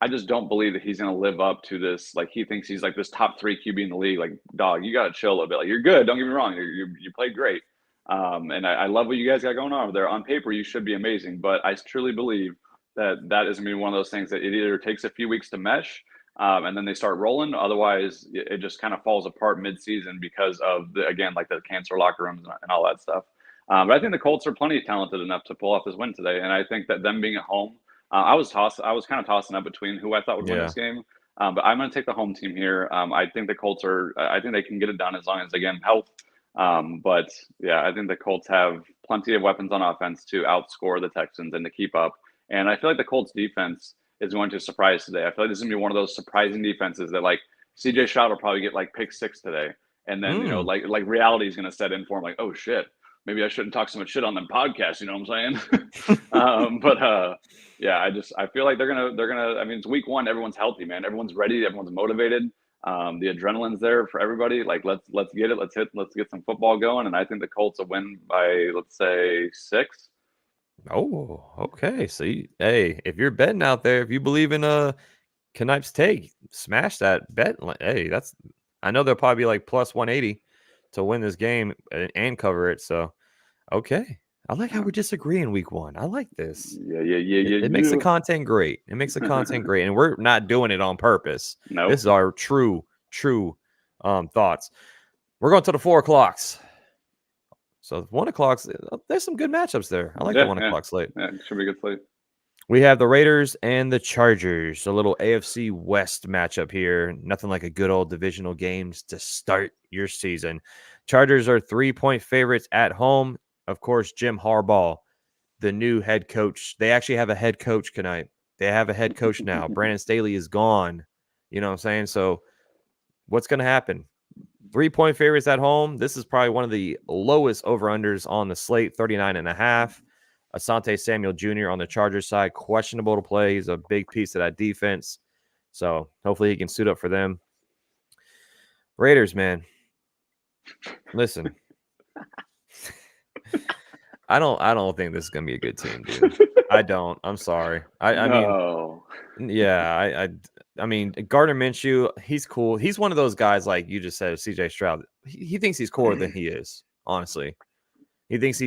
I just don't believe that he's going to live up to this. He thinks he's this top 3 QB in the league. Dog, you got to chill a little bit. You're good. Don't get me wrong. You played great. And I love what you guys got going on over there. On paper, you should be amazing. But I truly believe that is going to be one of those things that it either takes a few weeks to mesh and then they start rolling. Otherwise, it just kind of falls apart mid-season because of, the cancer locker rooms and all that stuff. But I think the Colts are plenty talented enough to pull off this win today. And I think that them being at home, I was kind of tossing up between who I thought would win this game. But I'm going to take the home team here. I think the Colts I think they can get it done as long as they get health. But yeah, I think the Colts have plenty of weapons on offense to outscore the Texans and to keep up. And I feel like the Colts defense is going to surprise today. I feel like this is going to be one of those surprising defenses that CJ Stroud will probably get pick 6 today. And then, reality is going to set in for him. Oh shit, maybe I shouldn't talk so much shit on them podcasts. You know what I'm saying? Yeah, I feel like they're going to, I mean, it's week 1. Everyone's healthy, man. Everyone's ready. Everyone's motivated. The adrenaline's there for everybody. Let's get it. Let's get some football going. And I think the Colts will win by, let's say, 6. Oh, okay. So, if you're betting out there, if you believe in Knife's take, smash that bet. Hey, I know they'll probably be plus 180 to win this game and cover it. So, okay. I like how we're disagreeing week 1. I like this. Yeah. It makes the content great. It makes the content great. And we're not doing it on purpose. No. This is our true thoughts. We're going to the 4 o'clocks. So 1 o'clock, there's some good matchups there. I like the 1 o'clock slate. Yeah, it should be a good slate. We have the Raiders and the Chargers. A little AFC West matchup here. Nothing like a good old divisional games to start your season. Chargers are 3-point favorites at home. Of course, Jim Harbaugh, the new head coach. They actually have a head coach tonight. They have a head coach now. Brandon Staley is gone. You know what I'm saying? So what's going to happen? 3-point favorites at home. This is probably one of the lowest over-unders on the slate, 39.5. Asante Samuel Jr. on the Chargers side, questionable to play. He's a big piece of that defense. So hopefully he can suit up for them. Raiders, man. Listen. I don't think this is gonna be a good team, dude. I don't. I'm sorry. I No. mean, yeah, I mean, Gardner Minshew, he's cool. He's one of those guys, like you just said, CJ Stroud. He thinks he's cooler than he is, honestly. He thinks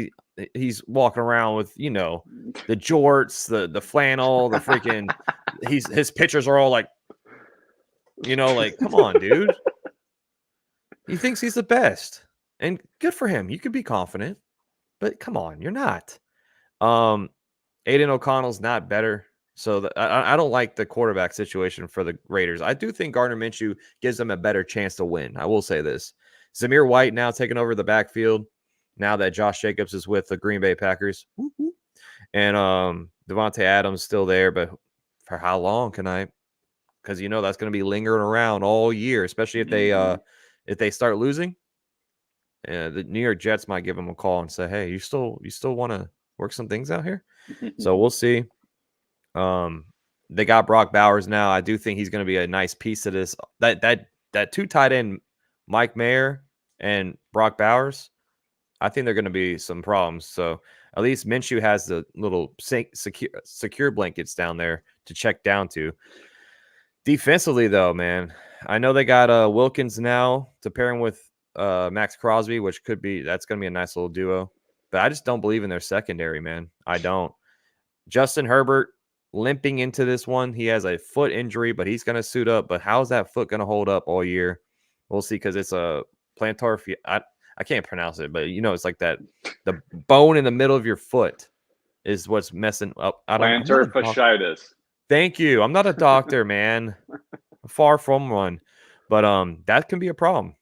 he's walking around with, you know, the jorts, the flannel, the freaking his pictures are all like, you know, like, come on, dude. He thinks he's the best. And good for him. You can be confident. But come on, you're not. Aiden O'Connell's not better. So I don't like the quarterback situation for the Raiders. I do think Gardner Minshew gives them a better chance to win. I will say this. Zamir White now taking over the backfield now that Josh Jacobs is with the Green Bay Packers. And Devontae Adams still there, but for how long can I? Because you know that's going to be lingering around all year, especially if they start losing. The New York Jets might give him a call and say, "Hey, you still want to work some things out here?" So we'll see. They got Brock Bowers now. I do think he's going to be a nice piece of this. That two tight end, Mike Mayer and Brock Bowers. I think they're going to be some problems. So at least Minshew has the little secure blankets down there to check down to. Defensively, though, man, I know they got Wilkins now to pair him with Max Crosby, which that's going to be a nice little duo. But I just don't believe in their secondary, man. I don't. Justin Herbert limping into this one. He has a foot injury, but he's going to suit up. But how's that foot going to hold up all year? We'll see, because it's a plantar. I can't pronounce it, but you know, it's like that. The bone in the middle of your foot is what's messing up. Plantar fasciitis. Thank you. I'm not a doctor, man. Far from one. But that can be a problem.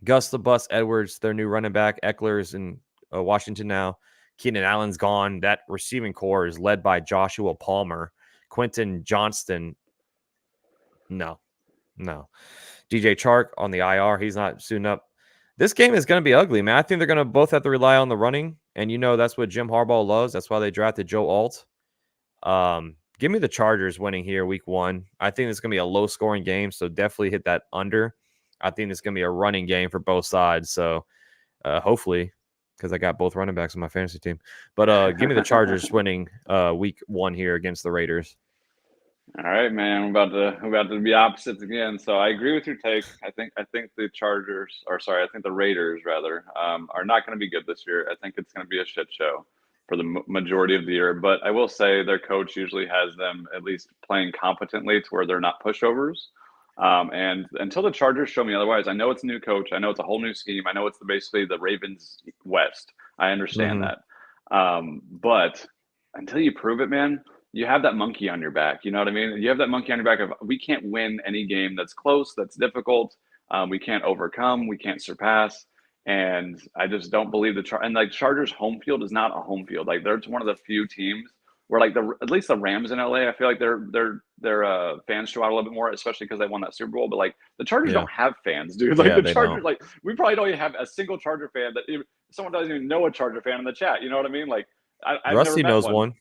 Gus the Bus Edwards, their new running back. Eckler's in Washington now. Keenan Allen's gone. That receiving core is led by Joshua Palmer. Quentin Johnston. No. DJ Chark on the IR. He's not suiting up. This game is going to be ugly, man. I think they're going to both have to rely on the running. And you know that's what Jim Harbaugh loves. That's why they drafted Joe Alt. Give me the Chargers winning here week 1. I think it's going to be a low-scoring game, so definitely hit that under. I think it's going to be a running game for both sides. So hopefully, because I got both running backs on my fantasy team. But give me the Chargers winning week 1 here against the Raiders. All right, man. We're about to be opposites again. So I agree with your take. I think the Raiders rather are not going to be good this year. I think it's going to be a shit show for the majority of the year. But I will say their coach usually has them at least playing competently to where they're not pushovers. And until the Chargers show me otherwise, I know it's a new coach. I know it's a whole new scheme. I know it's basically the Ravens West. I understand that. But until you prove it, man, you have that monkey on your back. You know what I mean? You have that monkey on your back of, we can't win any game that's close, that's difficult. We can't overcome. We can't surpass. And I just don't believe Chargers home field is not a home field. Like, they're one of the few teams where, like, at least the Rams in LA, I feel like their fans show out a little bit more, especially because they won that Super Bowl. But like, the Chargers don't have fans, dude. Like, the Chargers, like, we probably don't even have a single Charger fan someone doesn't even know a Charger fan in the chat. You know what I mean? Like, Rusty knows one.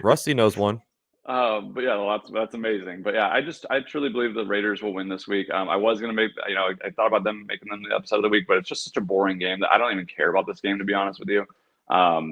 Rusty knows one. But yeah, that's amazing. But yeah, I truly believe the Raiders will win this week. I was gonna make, I thought about making them the upset of the week, but it's just such a boring game that I don't even care about this game, to be honest with you.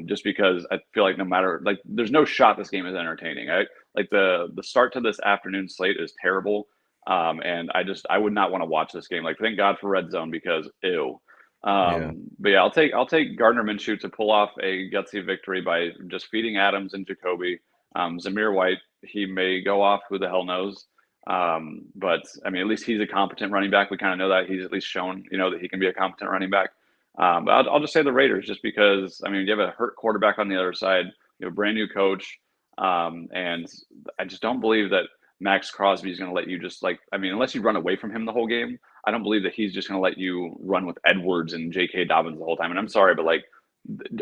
Just because I feel like no matter, like, there's no shot this game is entertaining. Like the start to this afternoon slate is terrible. And I would not want to watch this game. Like, thank God for Red Zone, because ew. But yeah, I'll take Gardner Minshew to pull off a gutsy victory by just feeding Adams and Jacoby. Zamir White, he may go off, who the hell knows. But I mean, at least he's a competent running back. We kind of know that. He's at least shown, that he can be a competent running back. But I'll just say the Raiders, just because, I mean, you have a hurt quarterback on the other side, you have a brand new coach. And I just don't believe that Max Crosby is going to let you unless you run away from him the whole game, I don't believe that he's just going to let you run with Edwards and J.K. Dobbins the whole time. And I'm sorry, but like,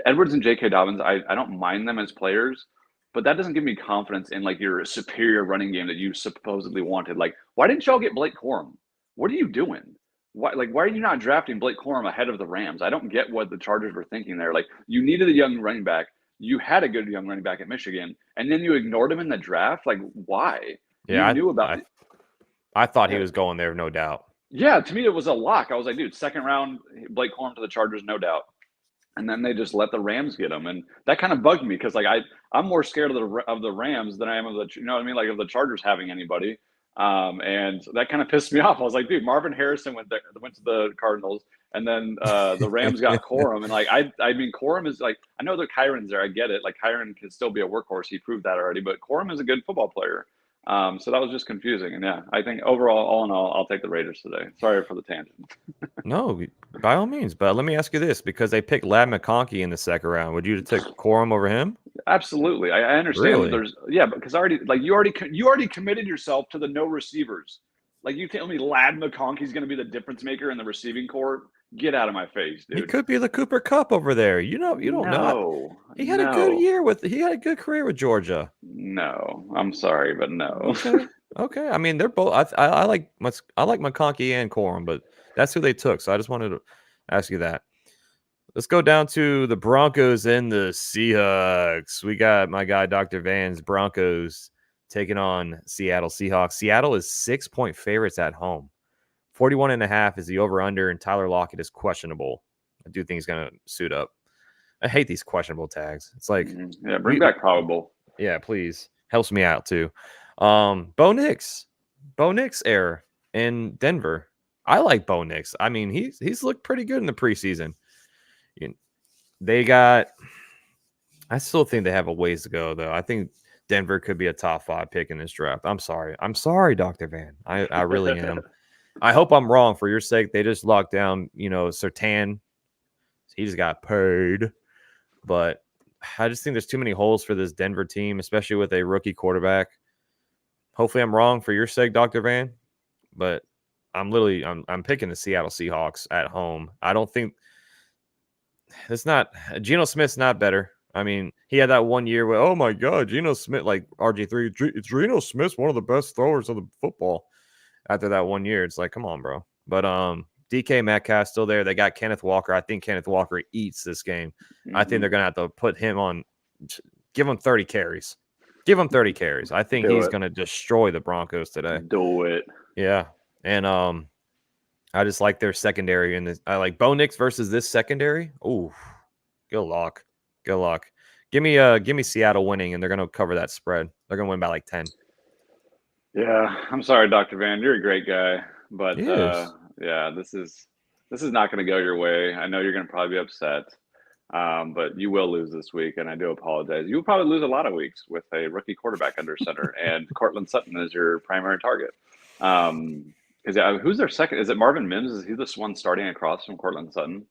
Edwards and J.K. Dobbins, I don't mind them as players, but that doesn't give me confidence in like your superior running game that you supposedly wanted. Like, why didn't y'all get Blake Corum? What are you doing? Why are you not drafting Blake Corum ahead of the Rams? I don't get what the Chargers were thinking there. Like, you needed a young running back. You had a good young running back at Michigan, and then you ignored him in the draft. Like, why? Yeah, You knew about it. I thought he was going there, no doubt. Yeah, to me it was a lock. I was like, dude, second round, Blake Corum to the Chargers, no doubt. And then they just let the Rams get him, and that kind of bugged me because like I'm more scared of the Rams than I am of the, you know what I mean, like of the Chargers having anybody. And that kind of pissed me off. I was like, dude, Marvin Harrison went to the Cardinals, and then the Rams got Corum, and like I mean Corum is like, I know that Kyron's there, I get it. Like Kyron can still be a workhorse, he proved that already, but Corum is a good football player. So that was just confusing, and yeah, I think overall, all in all, I'll take the Raiders today. Sorry for the tangent. No, by all means. But let me ask you this: because they picked Ladd McConkey in the second round, would you take Corum over him? Absolutely, I understand that Really? there's because you already committed yourself to the no receivers. Like you tell me Ladd McConkey's going to be the difference maker in the receiving corps. Get out of my face, He dude. could be the Cooper Cup over there. You don't know. No, He had a good no, year he had a good career with Georgia. no. I'm sorry, but no. Okay. Okay. I mean, they're both. I like McConkey and Corum, but that's who they took. So I just wanted to ask you that. Let's go down to the Broncos and the Seahawks. We got my guy Dr. Van's Broncos taking on Seattle Seahawks. Seattle is 6-point favorites at home. 41.5 is the over-under, and Tyler Lockett is questionable. I do think he's going to suit up. I hate these questionable tags. It's like, Yeah, bring back probable. yeah, please. Helps me out too. Bo Nix error in Denver. I like Bo Nix. I mean, he's looked pretty good in the preseason. I still think they have a ways to go, though. I think Denver could be a top 5 pick in this draft. I'm sorry, Dr. Van. I really am. I hope I'm wrong for your sake. They just locked down, Surtain. He just got paid. But I just think there's too many holes for this Denver team, especially with a rookie quarterback. Hopefully I'm wrong for your sake, Dr. Van. But I'm picking the Seattle Seahawks at home. I don't think Geno Smith's not better. I mean, he had that one year where, oh my God, Geno Smith, like RG3, Geno Smith's one of the best throwers of the football. After that one year, it's like, come on, bro. But DK Metcalf still there. They got Kenneth Walker. I think Kenneth Walker eats this game. I think they're gonna have to put him on, give him 30 carries. Give him 30 carries. I think he's gonna destroy the Broncos today. Do it. Yeah. And I just like their secondary in this. I like Bo Nix versus this secondary. Ooh, good luck. Good luck. Give me Seattle winning, and they're gonna cover that spread. They're gonna win by like 10. Yeah, I'm sorry, Dr. Van. You're a great guy, but Yes. yeah, this is not going to go your way. I know you're going to probably be upset, but you will lose this week, and I do apologize. You will probably lose a lot of weeks with a rookie quarterback under center, and Cortland Sutton is your primary target. Because who's their second? Is it Marvin Mims? Is he this one starting across from Cortland Sutton?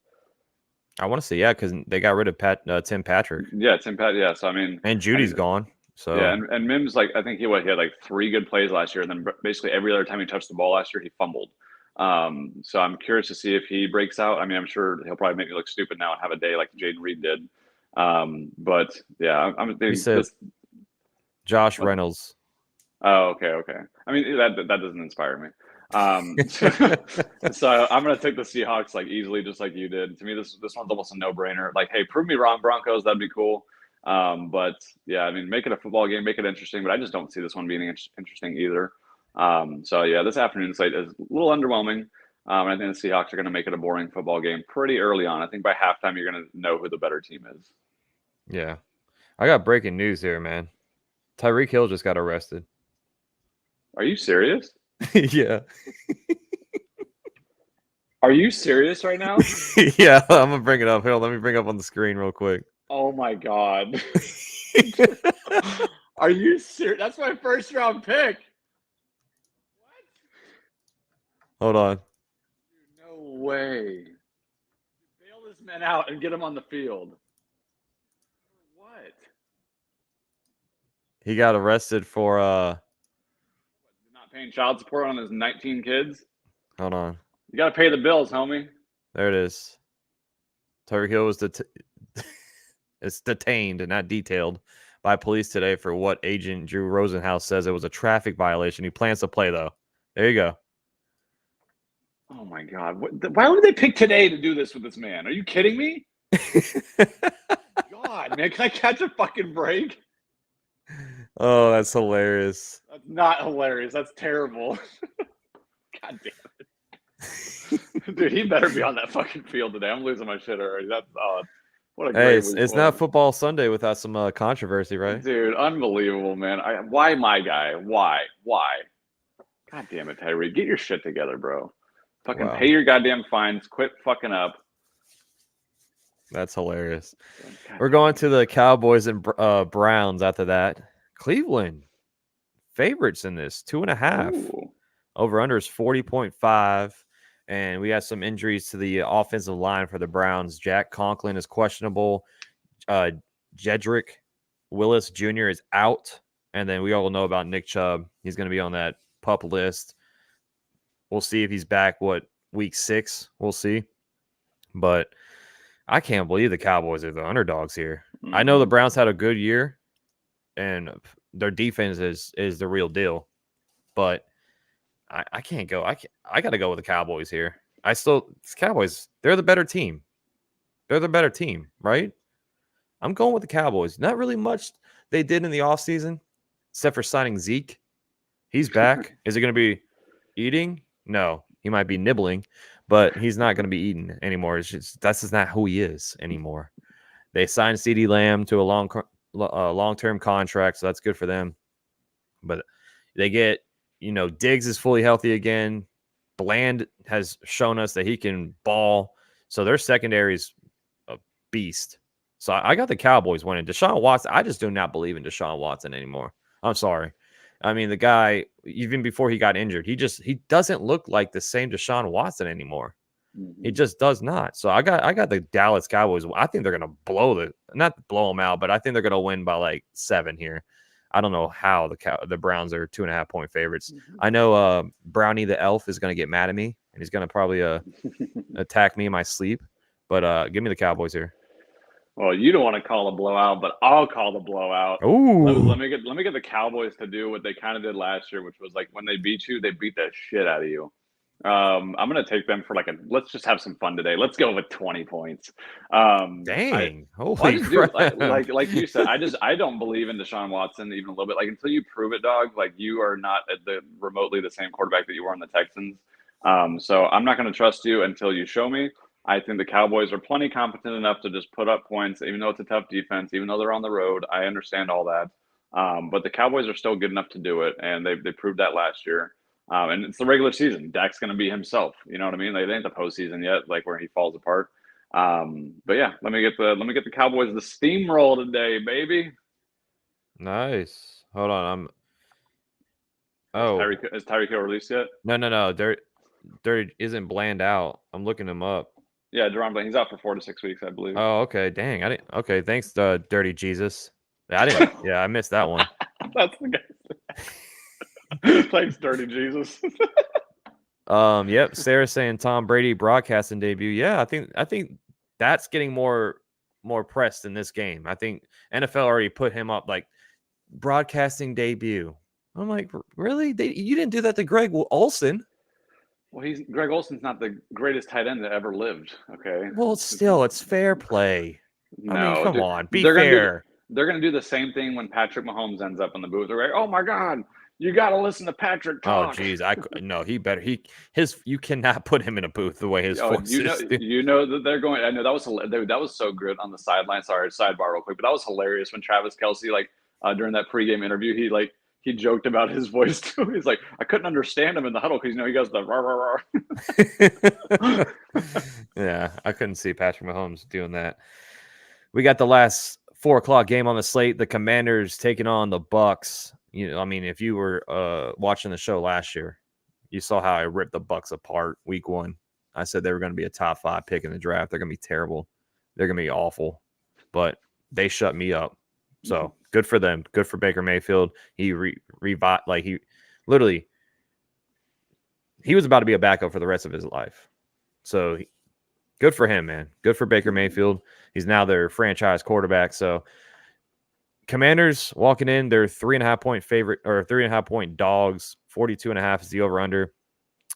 I want to say, yeah, because they got rid of Tim Patrick. Yeah, Tim Pat. Yeah, so I mean, And Judy's gone. So yeah, and Mims, like I think he had like 3 good plays last year, and then basically every other time he touched the ball last year, he fumbled. So I'm curious to see if he breaks out. I mean, I'm sure he'll probably make me look stupid now and have a day like Jaden Reed did. But yeah, I'm thinking said Josh Reynolds. Oh, okay. I mean, that doesn't inspire me. So I'm gonna take the Seahawks like easily, just like you did. To me, this one's almost a no-brainer. Like, hey, prove me wrong, Broncos. That'd be cool. But yeah, I mean, make it a football game, make it interesting. But I just don't see this one being interesting either. So yeah, this afternoon slate is a little underwhelming. I think the Seahawks are going to make it a boring football game pretty early on. I think by halftime, you're going to know who the better team is. Yeah, I got breaking news here, man. Tyreek Hill just got arrested. Are you serious? Yeah. Are you serious right now? Yeah, I'm gonna bring it up. Here, let me bring it up on the screen real quick. Oh my God. Are you serious? That's my first round pick. What? Hold on. No way. Bail this man out and get him on the field. What? He got arrested for Not paying child support on his 19 kids? Hold on. You got to pay the bills, homie. There it is. Tyreek Hill was is detained and not detailed by police today for what Agent Drew Rosenhaus says it was a traffic violation. He plans to play, though. There you go. Oh my God! Why would they pick today to do this with this man? Are you kidding me? God, man, can I catch a fucking break? Oh, that's hilarious. That's not hilarious. That's terrible. God damn it. Dude, he better be on that fucking field today. I'm losing my shit already. That's what a great Hey, week it's was. not football Sunday without some controversy, right? Dude, unbelievable, man. Why my guy? Why? God damn it, Tyree. Get your shit together, bro. Fucking Wow. pay your goddamn fines. Quit fucking up. That's hilarious. God We're going to the Cowboys and Browns after that. Cleveland favorites in this 2.5. Ooh. Over under is 40.5. And we got some injuries to the offensive line for the Browns. Jack Conklin is questionable. Jedrick Willis Jr. is out. And then we all know about Nick Chubb. He's going to be on that PUP list. We'll see if he's back, week 6? We'll see. But I can't believe the Cowboys are the underdogs here. Mm-hmm. I know the Browns had a good year, and their defense is the real deal. But I can't go. I got to go with the Cowboys here. Cowboys, they're the better team. They're the better team, right? I'm going with the Cowboys. Not really much they did in the offseason, except for signing Zeke. He's back. Is it going to be eating? No. He might be nibbling, but he's not going to be eating anymore. That's just not who he is anymore. They signed CeeDee Lamb to a long-term contract, so that's good for them. But they get, Diggs is fully healthy again. Bland has shown us that he can ball. So their secondary is a beast. So I got the Cowboys winning. Deshaun Watson, I just do not believe in Deshaun Watson anymore. I'm sorry. I mean, the guy, even before he got injured, he doesn't look like the same Deshaun Watson anymore. Mm-hmm. He just does not. So I got the Dallas Cowboys. I think they're going to not blow them out, but I think they're going to win by like 7 here. I don't know how the Browns are 2.5 point favorites. Mm-hmm. I know Brownie the Elf is going to get mad at me, and he's going to probably attack me in my sleep. But give me the Cowboys here. Well, you don't want to call a blowout, but I'll call the blowout. Ooh. Let me get the Cowboys to do what they kind of did last year, which was like when they beat you, they beat the shit out of you. I'm going to take them for let's just have some fun today. Let's go with 20 points. Dang. Holy crap. Like you said, I don't believe in Deshaun Watson even a little bit. Like until you prove it, dog, like you are not remotely the same quarterback that you were on the Texans. So I'm not going to trust you until you show me. I think the Cowboys are plenty competent enough to just put up points, even though it's a tough defense, even though they're on the road. I understand all that. But the Cowboys are still good enough to do it, and they proved that last year. And it's the regular season. Dak's going to be himself. You know what I mean? They ain't the postseason yet, like where he falls apart. But yeah, let me get the Cowboys the steamroll today, baby. Nice. Hold on, Is Tyreek Hill released yet? No. There isn't Bland out. I'm looking him up. Yeah, Deron Bland. He's out for 4 to 6 weeks, I believe. Oh, okay. Dang, I didn't. Okay, thanks, Dirty Jesus. I didn't. Yeah, I missed that one. That's the guy. Thanks, Dirty Jesus. Yep. Sarah saying Tom Brady broadcasting debut. Yeah, I think that's getting more press in this game. I think NFL already put him up like broadcasting debut. I'm like, really? You didn't do that to Greg Olsen. Well, Greg Olsen's not the greatest tight end that ever lived. Okay. Well, still, it's fair play. No, I mean, come on, be fair. They're going to do the same thing when Patrick Mahomes ends up in the booth. They're like, oh my God, you got to listen to Patrick talk. Oh, geez, he better. You cannot put him in a booth the way his voice is. You know that they're going. I know that was so good on the sideline. Sorry, sidebar real quick, but that was hilarious when Travis Kelce during that pregame interview he joked about his voice too. He's like, I couldn't understand him in the huddle because he goes the rah rah rah. Yeah, I couldn't see Patrick Mahomes doing that. We got the last 4:00 game on the slate. The Commanders taking on the Bucs. I mean, if you were watching the show last year, you saw how I ripped the Bucs apart week 1. I said they were going to be a top 5 pick in the draft. They're going to be terrible. They're going to be awful. But they shut me up. So good for them. Good for Baker Mayfield. He revived. He was about to be a backup for the rest of his life. So Good for him, man. Good for Baker Mayfield. He's now their franchise quarterback. So Commanders walking in, they're 3.5-point favorite or 3.5-point dogs. 42.5 is the over/under.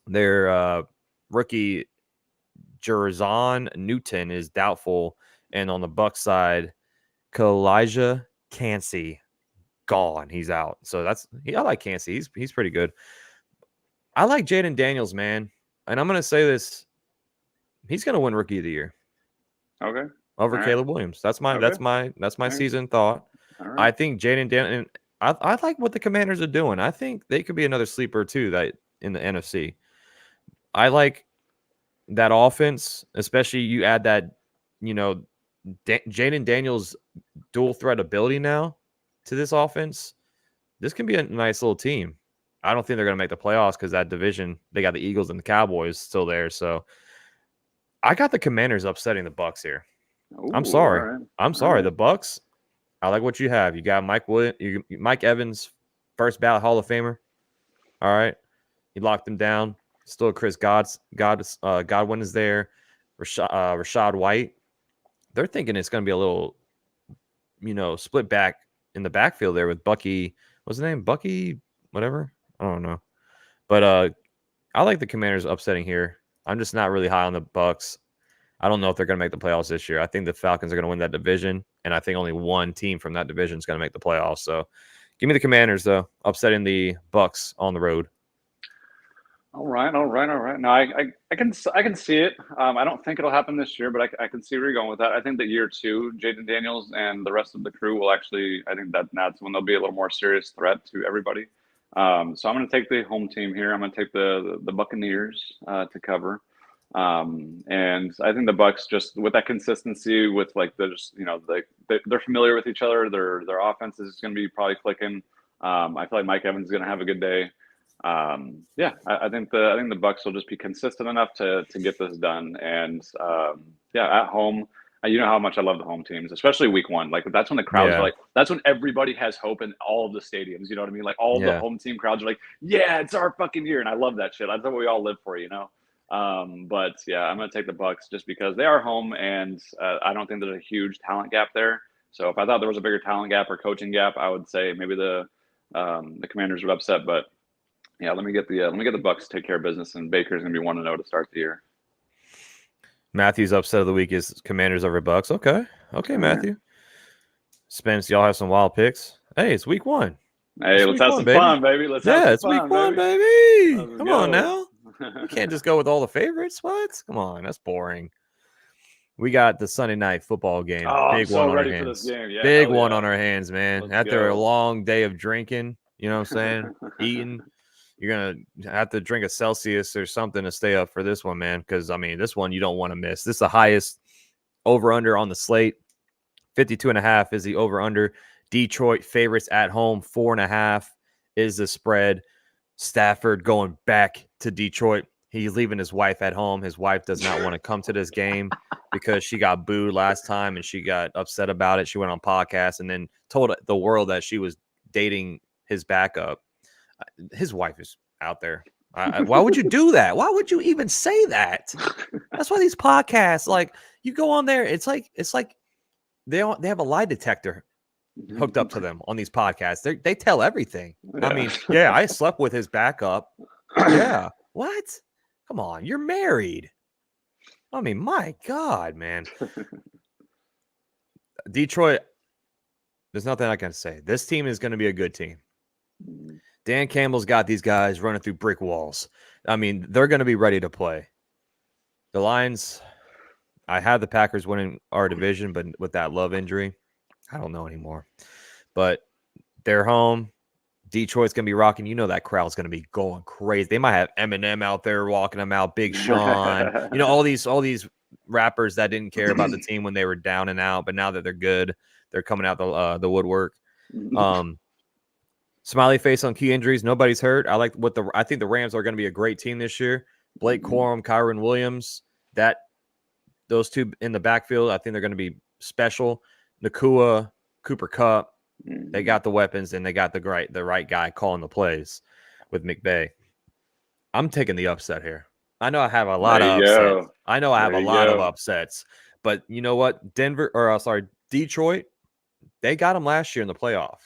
Their rookie Jerzon Newton is doubtful, and on the Bucs side, Kalijah Cansey gone. He's out. So I like Cansey. He's pretty good. I like Jaden Daniels, man, and I'm gonna say this: he's gonna win Rookie of the Year. Okay. Over All right. Caleb Williams. That's my Okay. season thought. All I right. think Jaden Daniels. I like what the Commanders are doing. I think they could be another sleeper too. That in the NFC. I like that offense, especially you add that, Jaden Daniels dual threat ability now to this offense. This can be a nice little team. I don't think they're going to make the playoffs because that division, they got the Eagles and the Cowboys still there. So I got the Commanders upsetting the Bucs here. Ooh, I'm sorry. all right. I'm All sorry. right. The Bucs, I like what you have. You got Mike Evans, first ballot Hall of Famer. All right. You locked him down. Still Chris Godwin is there. Rashad White. They're thinking it's going to be a little, split back in the backfield there with Bucky. What's his name? Bucky, whatever. I don't know. But I like the Commanders upsetting here. I'm just not really high on the Bucs. I don't know if they're going to make the playoffs this year. I think the Falcons are going to win that division, and I think only one team from that division is going to make the playoffs. So, give me the Commanders though, upsetting the Bucs on the road. All right. No, I can see it. I don't think it'll happen this year, but I can see where you're going with that. I think that year two, Jaden Daniels and the rest of the crew will actually. I think that's when they'll be a little more serious threat to everybody. So I'm going to take the home team here. I'm going to take the Buccaneers to cover. And I think the Bucs just with that consistency, with like they're familiar with each other. Their offense is going to be probably clicking. I feel like Mike Evans is going to have a good day. I think the Bucs will just be consistent enough to get this done. And at home, you know how much I love the home teams, especially week one. Like that's when the crowds are Yeah, like, that's when everybody has hope in all of the stadiums. You know what I mean? Like all of the yeah. home team crowds are like, yeah, it's our fucking year, and I love that shit. That's what we all live for, you know. But yeah, I'm gonna take the Bucs just because they are home, and I don't think there's a huge talent gap there. So if I thought there was a bigger talent gap or coaching gap, I would say maybe the Commanders would upset, but yeah, let me get the Bucks to take care of business, and Baker's gonna be 1-0 to start the year. Matthew's upset of the week is Commanders over Bucs. Okay, All right. Matthew. Spence, y'all have some wild picks. Hey, it's week one. Hey, It's let's week have one, some baby. fun, baby. Let's have Yeah, some it's week fun, one, baby. baby. Let's Come on go. now. We can't just go with all the favorites. What? Come on, that's boring. We got the Sunday night football game. Oh, I'm Big so one on our ready for this hands. game. Yeah, Big hell one yeah. on our hands, man. Let's After a go. long day of drinking, you know what I'm saying? Eating, you're going to have to drink a Celsius or something to stay up for this one, man. Because, I mean, this one you don't want to miss. This is the highest over-under on the slate. 52.5 is the over-under. Detroit favorites at home. 4.5 is the spread. Stafford going back to Detroit. He's leaving his wife at home. His wife does not want to come to this game because she got booed last time and she got upset about it. She went on podcast and then told the world that she was dating his backup. His wife is out there. Why would you do that? Why would you even say that? That's why these podcasts, like you go on there, it's like they have a lie detector hooked up to them on these podcasts. They tell everything. I mean, yeah, I slept with his backup. Yeah. What? Come on, you're married. I mean, my God, man. Detroit, there's nothing I can say. This team is going to be a good team. Dan Campbell's got these guys running through brick walls. I mean, they're going to be ready to play. The Lions, I had the Packers winning our division, but with that Love injury, I don't know anymore. But they're home. Detroit's going to be rocking. You know that crowd's going to be going crazy. They might have Eminem out there walking them out, Big Sean. You know, all these rappers that didn't care about the team when they were down and out, but now that they're good, they're coming out the woodwork. Smiley face on key injuries. Nobody's hurt. I think the Rams are going to be a great team this year. Blake Corum, Kyron Williams, those two in the backfield, I think they're going to be special. Nakua, Cooper Kupp, they got the weapons and they got the right guy calling the plays with McVay. I'm taking the upset here. I know I have a lot There of you upsets. go. I know I have There a you lot of go. upsets. But you know what? Detroit, they got him last year in the playoff.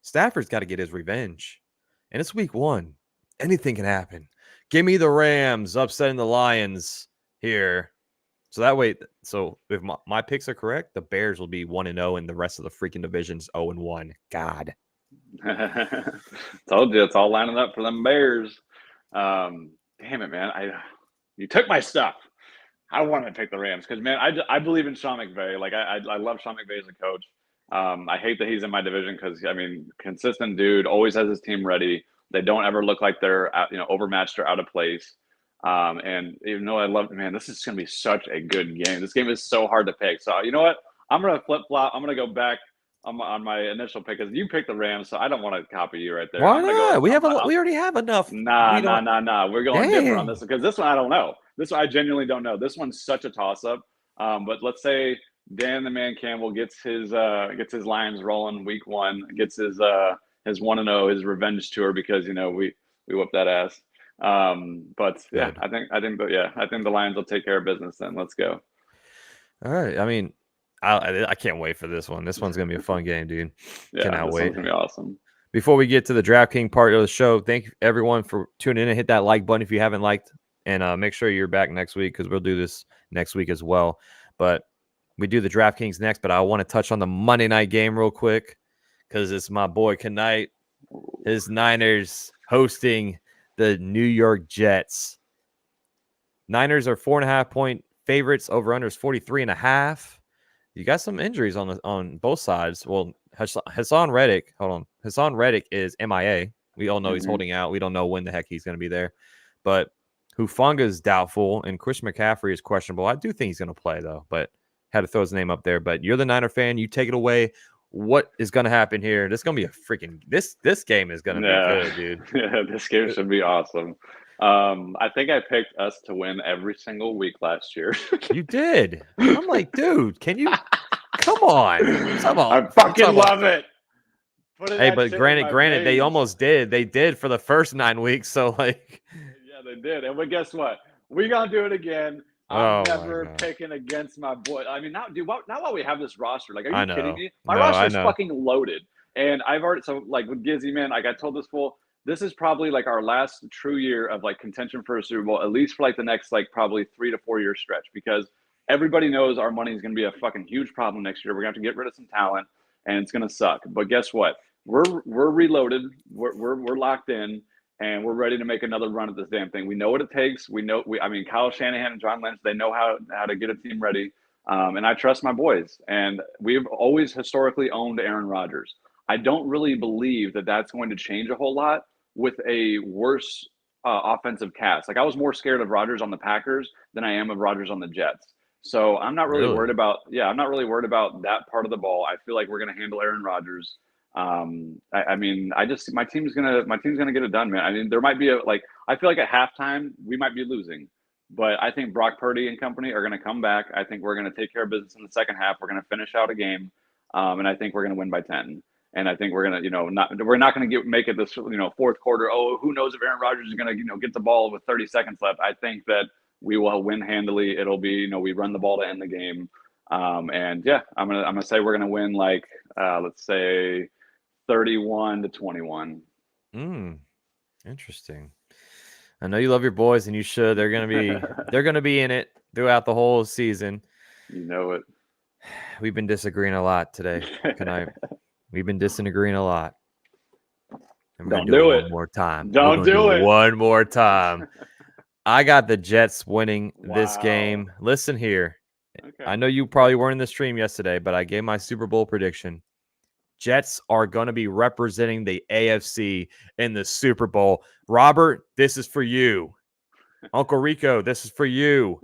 Stafford's got to get his revenge. And it's week 1. Anything can happen. Give me the Rams upsetting the Lions here. So that way, so if my picks are correct, the Bears will be 1-0 and the rest of the freaking division's 0-1. God. Told you it's all lining up for them Bears. Damn it, man! You took my stuff. I wanted to pick the Rams because, man, I believe in Sean McVay. Like I love Sean McVay as a coach. I hate that he's in my division because, I mean, consistent dude, always has his team ready. They don't ever look like they're overmatched or out of place. And even though I love, man, this is going to be such a good game. This game is so hard to pick. So you know what? I'm going to flip flop. I'm going to go back on my initial pick because you picked the Rams, so I don't want to copy you right there. Why I'm going to go. not? We already have enough. Nah. We're going different on Dang. this because this one I don't know. This one I genuinely don't know. This one's such a toss up. But let's say Dan the Man Campbell gets his Lions rolling week 1, gets his 1-0, his revenge tour because we whooped that ass. But yeah, Good. I think the Lions will take care of business then. Let's go. All right. I mean, I can't wait for this one. This one's going to be a fun game, dude. Yeah, Cannot this wait. one's gonna be awesome. Before we get to the DraftKings part of the show, thank everyone for tuning in and hit that like button if you haven't liked. And make sure you're back next week because we'll do this next week as well. But we do the DraftKings next, but I want to touch on the Monday night game real quick because it's my boy Knight, his Niners hosting the New York Jets. Niners are 4.5-point favorites. Over under is 43.5. You got some injuries on both sides. Well, Hassan Reddick, hold on. Hassan Reddick is MIA. We all know he's holding out. We don't know when the heck he's going to be there. But Hufanga is doubtful, and Chris McCaffrey is questionable. I do think he's going to play, though, but had to throw his name up there. But you're the Niner fan. You take it away. What is going to happen here? This is going to be a freaking – this game is going to be good, dude. Yeah, this game should be awesome. I think I picked us to win every single week last year. You did. I'm like, dude, can you – come on. I fucking love it. Hey, but granted, they almost did. They did for the first 9 weeks. So, like, yeah, they did. And but guess what? We're gonna do it again. I'm never picking against my boy. I mean, now while we have this roster, like, are you kidding me? My roster is fucking loaded. And I've already like with Gizzy, man, like I told this fool, this is probably like our last true year of like contention for a Super Bowl, at least for like the next like probably 3 to 4 year stretch, because everybody knows our money is gonna be a fucking huge problem next year. We're gonna have to get rid of some talent, and it's gonna suck. But guess what? We're reloaded. We're locked in, and we're ready to make another run at this damn thing. We know what it takes. I mean, Kyle Shanahan and John Lynch, they know how to get a team ready. And I trust my boys. And we've always historically owned Aaron Rodgers. I don't really believe that that's going to change a whole lot with a worse offensive cast. Like, I was more scared of Rodgers on the Packers than I am of Rodgers on the Jets. So I'm not really worried about. Yeah, I'm not really worried about that part of the ball. I feel like we're going to handle Aaron Rodgers. I mean, my team's gonna get it done, man. I mean, there might be I feel like at halftime we might be losing, but I think Brock Purdy and company are gonna come back. I think we're gonna take care of business in the second half. We're gonna finish out a game, and I think we're gonna win by 10. And I think we're gonna, we're not gonna make it this, fourth quarter. Oh, who knows if Aaron Rodgers is gonna, get the ball with 30 seconds left. I think that we will win handily. It'll be, we run the ball to end the game. And yeah, I'm gonna say we're gonna win let's say 31-21. Interesting. I know you love your boys, and you should. They're gonna be in it throughout the whole season. You know it. We've been disagreeing a lot today. We've been disagreeing a lot. And we're Don't gonna do it it one more time. Don't do it one more time. I got the Jets winning this game. Listen here. Okay. I know you probably weren't in the stream yesterday, but I gave my Super Bowl prediction. Jets are going to be representing the AFC in the Super Bowl. Robert, this is for you. Uncle Rico, this is for you.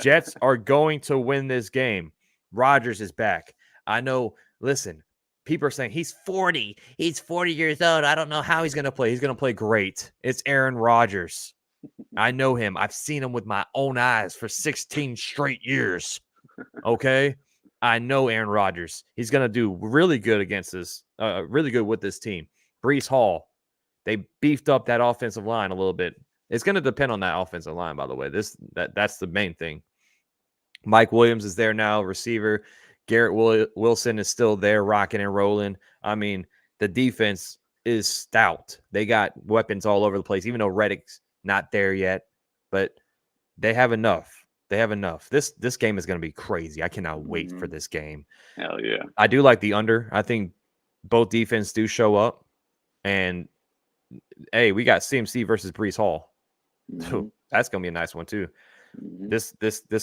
Jets are going to win this game. Rodgers is back. I know, listen, people are saying he's 40. He's 40 years old. I don't know how he's going to play. He's going to play great. It's Aaron Rodgers. I know him. I've seen him with my own eyes for 16 straight years. Okay? I know Aaron Rodgers. He's going to do really good against this, really good with this team. Breece Hall, they beefed up that offensive line a little bit. It's going to depend on that offensive line, by the way. That's the main thing. Mike Williams is there now, receiver. Garrett Wilson is still there, rocking and rolling. I mean, the defense is stout. They got weapons all over the place, even though Reddick's not there yet. But they have enough. They have enough. This game is going to be crazy. I cannot wait for this game. Hell yeah. I do like the under. I think both defense do show up. And, hey, we got CMC versus Breece Hall. That's going to be a nice one, too. This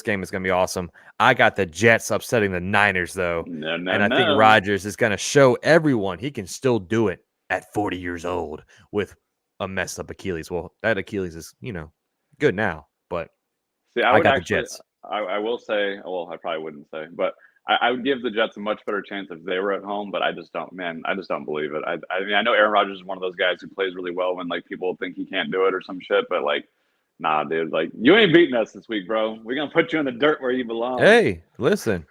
game is going to be awesome. I got the Jets upsetting the Niners, though. I think Rodgers is going to show everyone he can still do it at 40 years old with a messed up Achilles. Well, that Achilles is, good now. But see, I got the Jets. I will say, well, I probably wouldn't say, but I would give the Jets a much better chance if they were at home, but I just don't believe it. I mean, I know Aaron Rodgers is one of those guys who plays really well when like people think he can't do it or some shit, but like, nah, dude, like you ain't beating us this week, bro. We're gonna put you in the dirt where you belong. Hey, listen,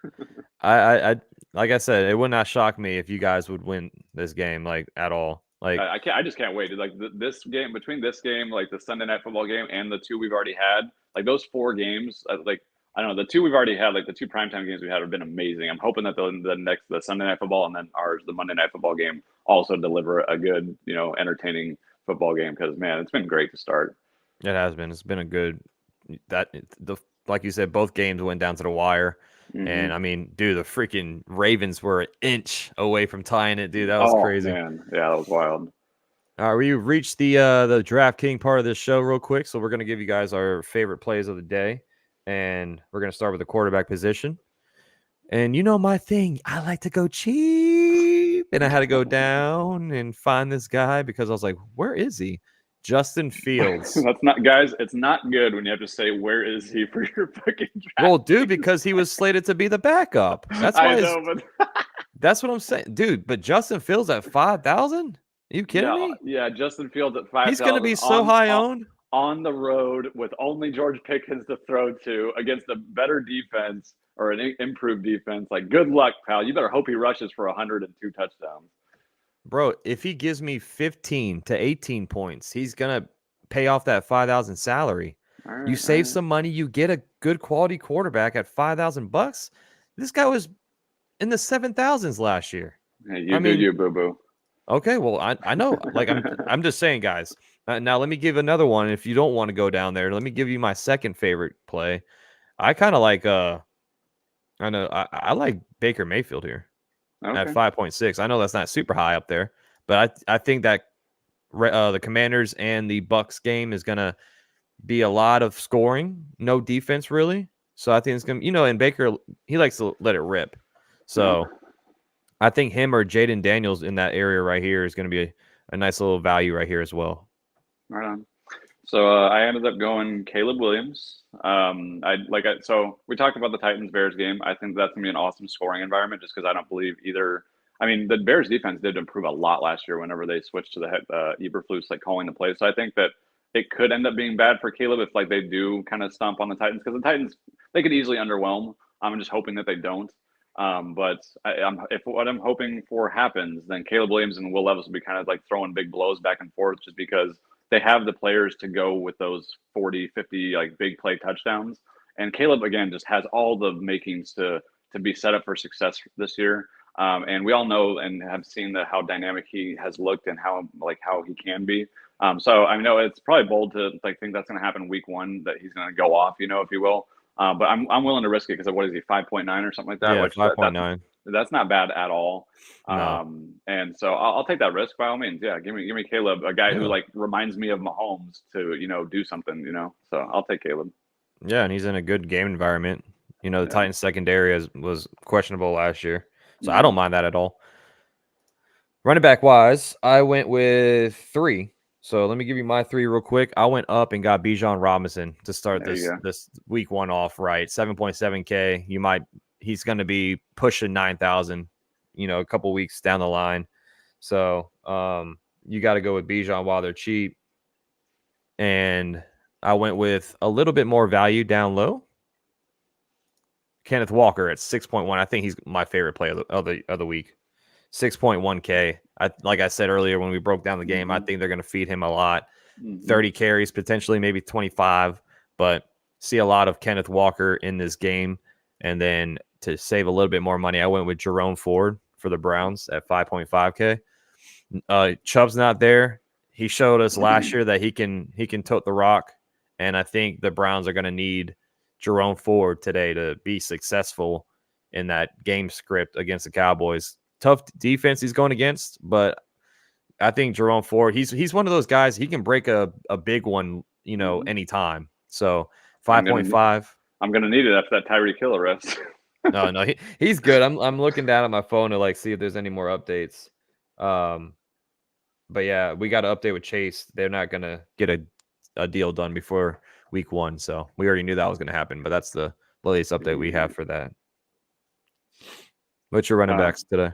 I like I said, it would not shock me if you guys would win this game, like at all. Like I just can't wait. Dude. Like this game, between this game, like the Sunday Night Football game, and the two we've already had, like those 4 games, like. I don't know. The 2 we've already had, like the 2 primetime games we had, have been amazing. I'm hoping that the Sunday Night Football and then the Monday Night Football game, also deliver a good, entertaining football game. Because man, it's been great to start. It has been. It's been a good. Like you said, both games went down to the wire, and I mean, dude, the freaking Ravens were an inch away from tying it, dude. That was crazy. Man. Yeah, that was wild. All right, we reached the DraftKings part of this show real quick, so we're gonna give you guys our favorite plays of the day. And we're going to start with the quarterback position. And you know my thing. I like to go cheap. And I had to go down and find this guy because I was like, where is he? Justin Fields. That's not, guys, it's not good when you have to say, where is he for your fucking draft? Well, dude, because he was slated to be the backup. That's why. I know, but that's what I'm saying. Dude, but Justin Fields at 5,000? Are you kidding me? Yeah, Justin Fields at 5,000. He's going to be so high owned. On the road with only George Pickens to throw to against a better defense or an improved defense. Like, good luck, pal. You better hope he rushes for 102 touchdowns. Bro, if he gives me 15 to 18 points, he's going to pay off that 5,000 salary. Right, you save some money. You get a good quality quarterback at $5,000. This guy was in the 7,000s last year. Hey, you boo-boo. Okay, well, I know. Like, I'm just saying, guys. Now, let me give another one. If you don't want to go down there, let me give you my second favorite play. I kind of like, I like Baker Mayfield here at 5.6. I know that's not super high up there, but I think that the Commanders and the Bucks game is going to be a lot of scoring, no defense really. So I think it's going to, and Baker, he likes to let it rip. So I think him or Jaden Daniels in that area right here is going to be a nice little value right here as well. Right on. So I ended up going Caleb Williams. So we talked about the Titans-Bears game. I think that's gonna be an awesome scoring environment, just because I don't believe either. I mean, the Bears defense did improve a lot last year whenever they switched to the Eberflus calling the play. So I think that it could end up being bad for Caleb if they do kind of stomp on the Titans, because the Titans, they could easily underwhelm. I'm just hoping that they don't. But if what I'm hoping for happens, then Caleb Williams and Will Levis will be kind of throwing big blows back and forth, just because they have the players to go with those 40, 50 big play touchdowns. And Caleb, again, just has all the makings to be set up for success this year. And we all know and have seen how dynamic he has looked and how he can be. So I know it's probably bold to think that's going to happen week 1, that he's going to go off, if you will. But I'm willing to risk it, because what is he, 5.9 or something like that? Yeah, 5.9. That's not bad at all. No. And so I'll take that risk by all means. Yeah, give me Caleb, a guy who reminds me of Mahomes to do something. So I'll take Caleb. Yeah, and he's in a good game environment. The Titans secondary was questionable last year, so I don't mind that at all. Running back wise, I went with 3. So let me give you my 3 real quick. I went up and got Bijan Robinson to start this week 1 off right. 7.7K. He's going to be pushing 9,000, a couple weeks down the line. So you got to go with Bijan while they're cheap. And I went with a little bit more value down low. Kenneth Walker at 6.1. I think he's my favorite play of the week. 6.1K. Like I said earlier when we broke down the game, I think they're going to feed him a lot. 30 carries, potentially maybe 25, but see a lot of Kenneth Walker in this game. And then to save a little bit more money, I went with Jerome Ford for the Browns at 5.5K. Chubb's not there. He showed us last year that he can tote the rock, and I think the Browns are going to need Jerome Ford today to be successful in that game script against the Cowboys. Tough defense he's going against, but I think Jerome Ford, he's one of those guys, he can break a big one, anytime. So 5.5. I'm gonna need it after that Tyreek Hill arrest. No, he's good. I'm looking down at my phone to like see if there's any more updates. But yeah, we got an update with Chase. They're not gonna get a deal done before week 1, so we already knew that was gonna happen. But that's the latest update we have for that. What's your running backs today?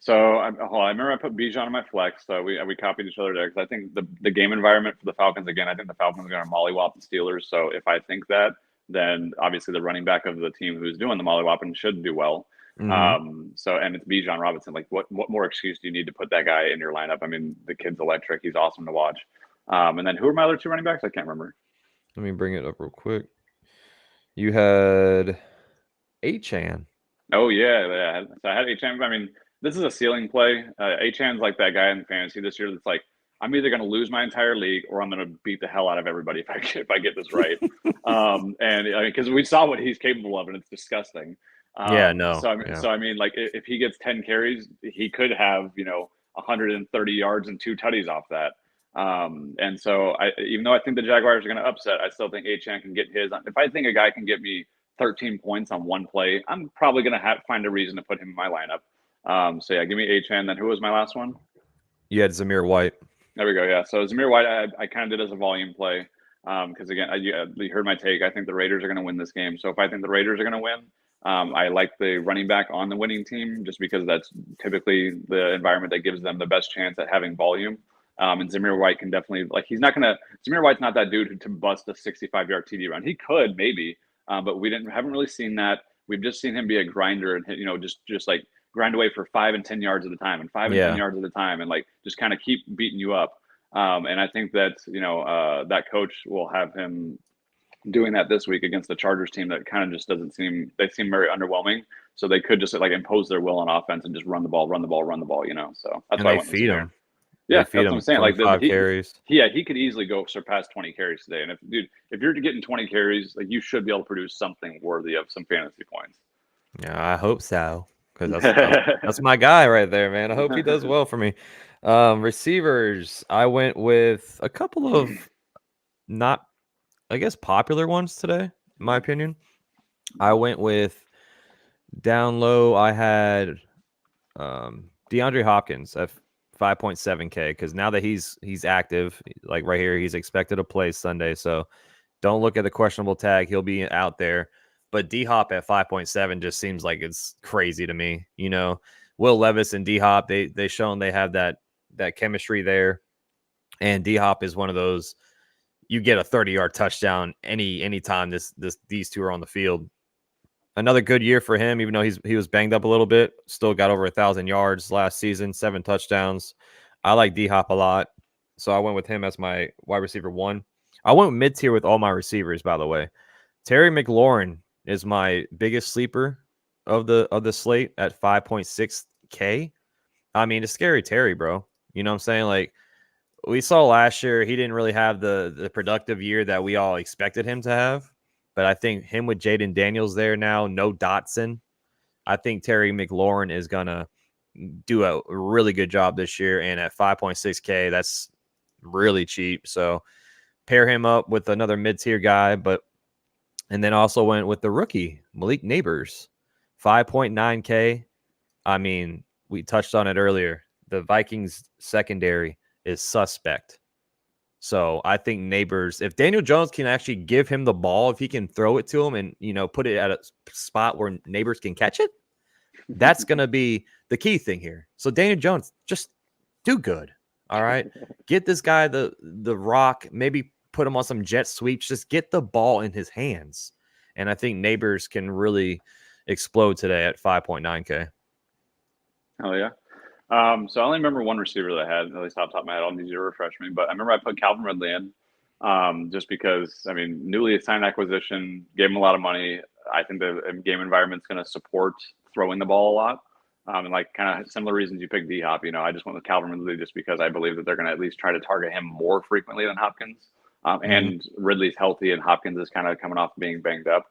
So I remember I put Bijan on my flex. So we copied each other there because I think the game environment for the Falcons, again, I think the Falcons are going to mollywop the Steelers. So if I think that, then obviously the running back of the team who's doing the mollywopping should do well. And it's Bijan Robinson. Like what more excuse do you need to put that guy in your lineup? I mean, the kid's electric. He's awesome to watch. And then who are my other 2 running backs? I can't remember. Let me bring it up real quick. You had Achane. Oh yeah. So I had Achane. I mean, this is a ceiling play. Achane's like that guy in fantasy this year that's like, I'm either going to lose my entire league or I'm going to beat the hell out of everybody if I get this right. Because we saw what he's capable of, and it's disgusting. So I mean, like if he gets 10 carries, he could have 130 yards and 2 tutties off that. And so even though I think the Jaguars are going to upset, I still think Achane can get his. If I think a guy can get me 13 points on one play, I'm probably going to find a reason to put him in my lineup. So yeah, give me Achane. Then who was my last one? You had Zamir White. There we go. Yeah. So Zamir White, I kind of did as a volume play. Because again, you heard my take. I think the Raiders are going to win this game. So if I think the Raiders are going to win, I like the running back on the winning team just because that's typically the environment that gives them the best chance at having volume. And Zamir White can definitely Zamir White's not that dude to bust a 65-yard TD run. He could maybe, but haven't really seen that. We've just seen him be a grinder and just like grind away for 5 and 10 yards at a time and 5 and 10 yards at a time and like just kind of keep beating you up. And I think that that coach will have him doing that this week against the Chargers team that kind of just they seem very underwhelming. So they could just like impose their will on offense and just run the ball. So that's why I went feed him. Yeah, that's what I'm saying. Like carries. He could easily go surpass 20 carries today. And if you're getting 20 carries, like you should be able to produce something worthy of some fantasy points. Yeah, I hope so. Because that's my guy right there, man. I hope he does well for me. Receivers, I went with a couple of not, I guess, popular ones today, in my opinion. I went with down low. I had DeAndre Hopkins at 5.7K because now that he's active, like right here, he's expected to play Sunday. So don't look at the questionable tag. He'll be out there. But D-Hop at 5.7 just seems like it's crazy to me. Will Levis and D-Hop, they shown they have that chemistry there. And D-Hop is one of those, you get a 30-yard touchdown anytime these two are on the field. Another good year for him, even though he was banged up a little bit. Still got over 1,000 yards last season, 7 touchdowns. I like D-Hop a lot. So I went with him as my wide receiver 1. I went mid-tier with all my receivers, by the way. Terry McLaurin is my biggest sleeper of the slate at 5.6K. I mean, it's scary Terry, bro. You know what I'm saying? Like we saw last year, he didn't really have the productive year that we all expected him to have. But I think him with Jaden Daniels there now, no Dotson. I think Terry McLaurin is going to do a really good job this year. And at 5.6K, that's really cheap. So pair him up with another mid-tier guy, and then also went with the rookie, Malik Neighbors, 5.9K. I mean, we touched on it earlier. The Vikings secondary is suspect. So I think Neighbors, if Daniel Jones can actually give him the ball, if he can throw it to him and, put it at a spot where Neighbors can catch it, that's going to be the key thing here. So Daniel Jones, just do good. All right. Get this guy the rock, maybe put him on some jet sweeps, just get the ball in his hands. And I think Neighbors can really explode today at 5.9K. Oh, yeah. So I only remember one receiver that I had, at least off the top of my head. I'll need you to refresh me. But I remember I put Calvin Ridley in, just because, I mean, newly signed acquisition, gave him a lot of money. I think the game environment's going to support throwing the ball a lot. And like kind of similar reasons you picked D-Hop, I just went with Calvin Ridley just because I believe that they're going to at least try to target him more frequently than Hopkins. And Ridley's healthy and Hopkins is kind of coming off being banged up.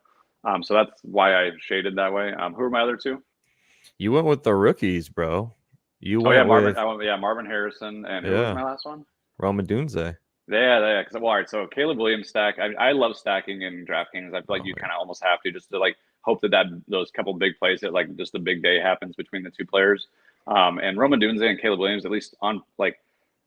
So that's why I shaded that way. Who are my other two? You went with the rookies, bro. You Oh yeah, went with Marvin Harrison, and who was my last one? Roma Dunze. Yeah. Because all right, so Caleb Williams stack. I love stacking in DraftKings. I feel like you kind of almost have to just to like hope that those couple big plays that like just the big day happens between the two players. And Roma Dunze and Caleb Williams, at least on like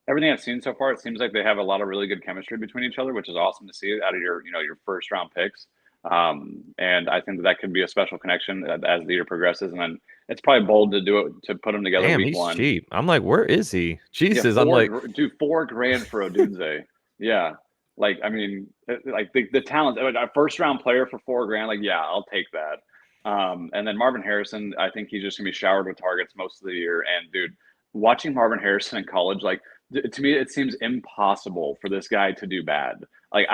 everything I've seen so far, it seems like they have a lot of really good chemistry between each other, which is awesome to see out of your first round picks. And I think that could be a special connection as the year progresses. And then it's probably bold to do it to put them together. Damn, week he's one. cheap. I'm like, where is he? Jesus, Yeah, I'm like, dude, $4,000 for Odunze. Yeah, like I mean, like the talent, a first round player for $4,000. Like, yeah, I'll take that. And then Marvin Harrison, I think he's just gonna be showered with targets most of the year. And dude, watching Marvin Harrison in college, like to me, it seems impossible for this guy to do bad. Like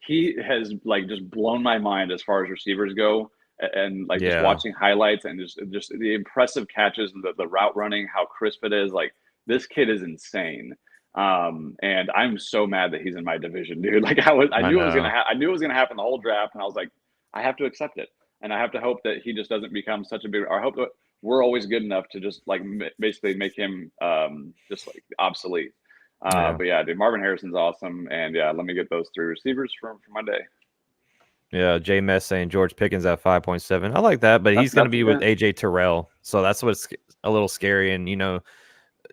he has like just blown my mind as far as receivers go, and like just watching highlights and just the impressive catches and the route running, how crisp it is. Like this kid is insane. And I'm so mad that he's in my division, dude. Like I knew it was gonna happen the whole draft, and I was like, I have to accept it, and I have to hope that he just doesn't become such a big. Or I hope that we're always good enough to just like basically make him just like obsolete. But yeah, dude, Marvin Harrison's awesome, and yeah, let me get those three receivers for Monday. Yeah, J Mess saying George Pickens at 5.7. I like that, but he's going to be with AJ Terrell, so that's what's a little scary. And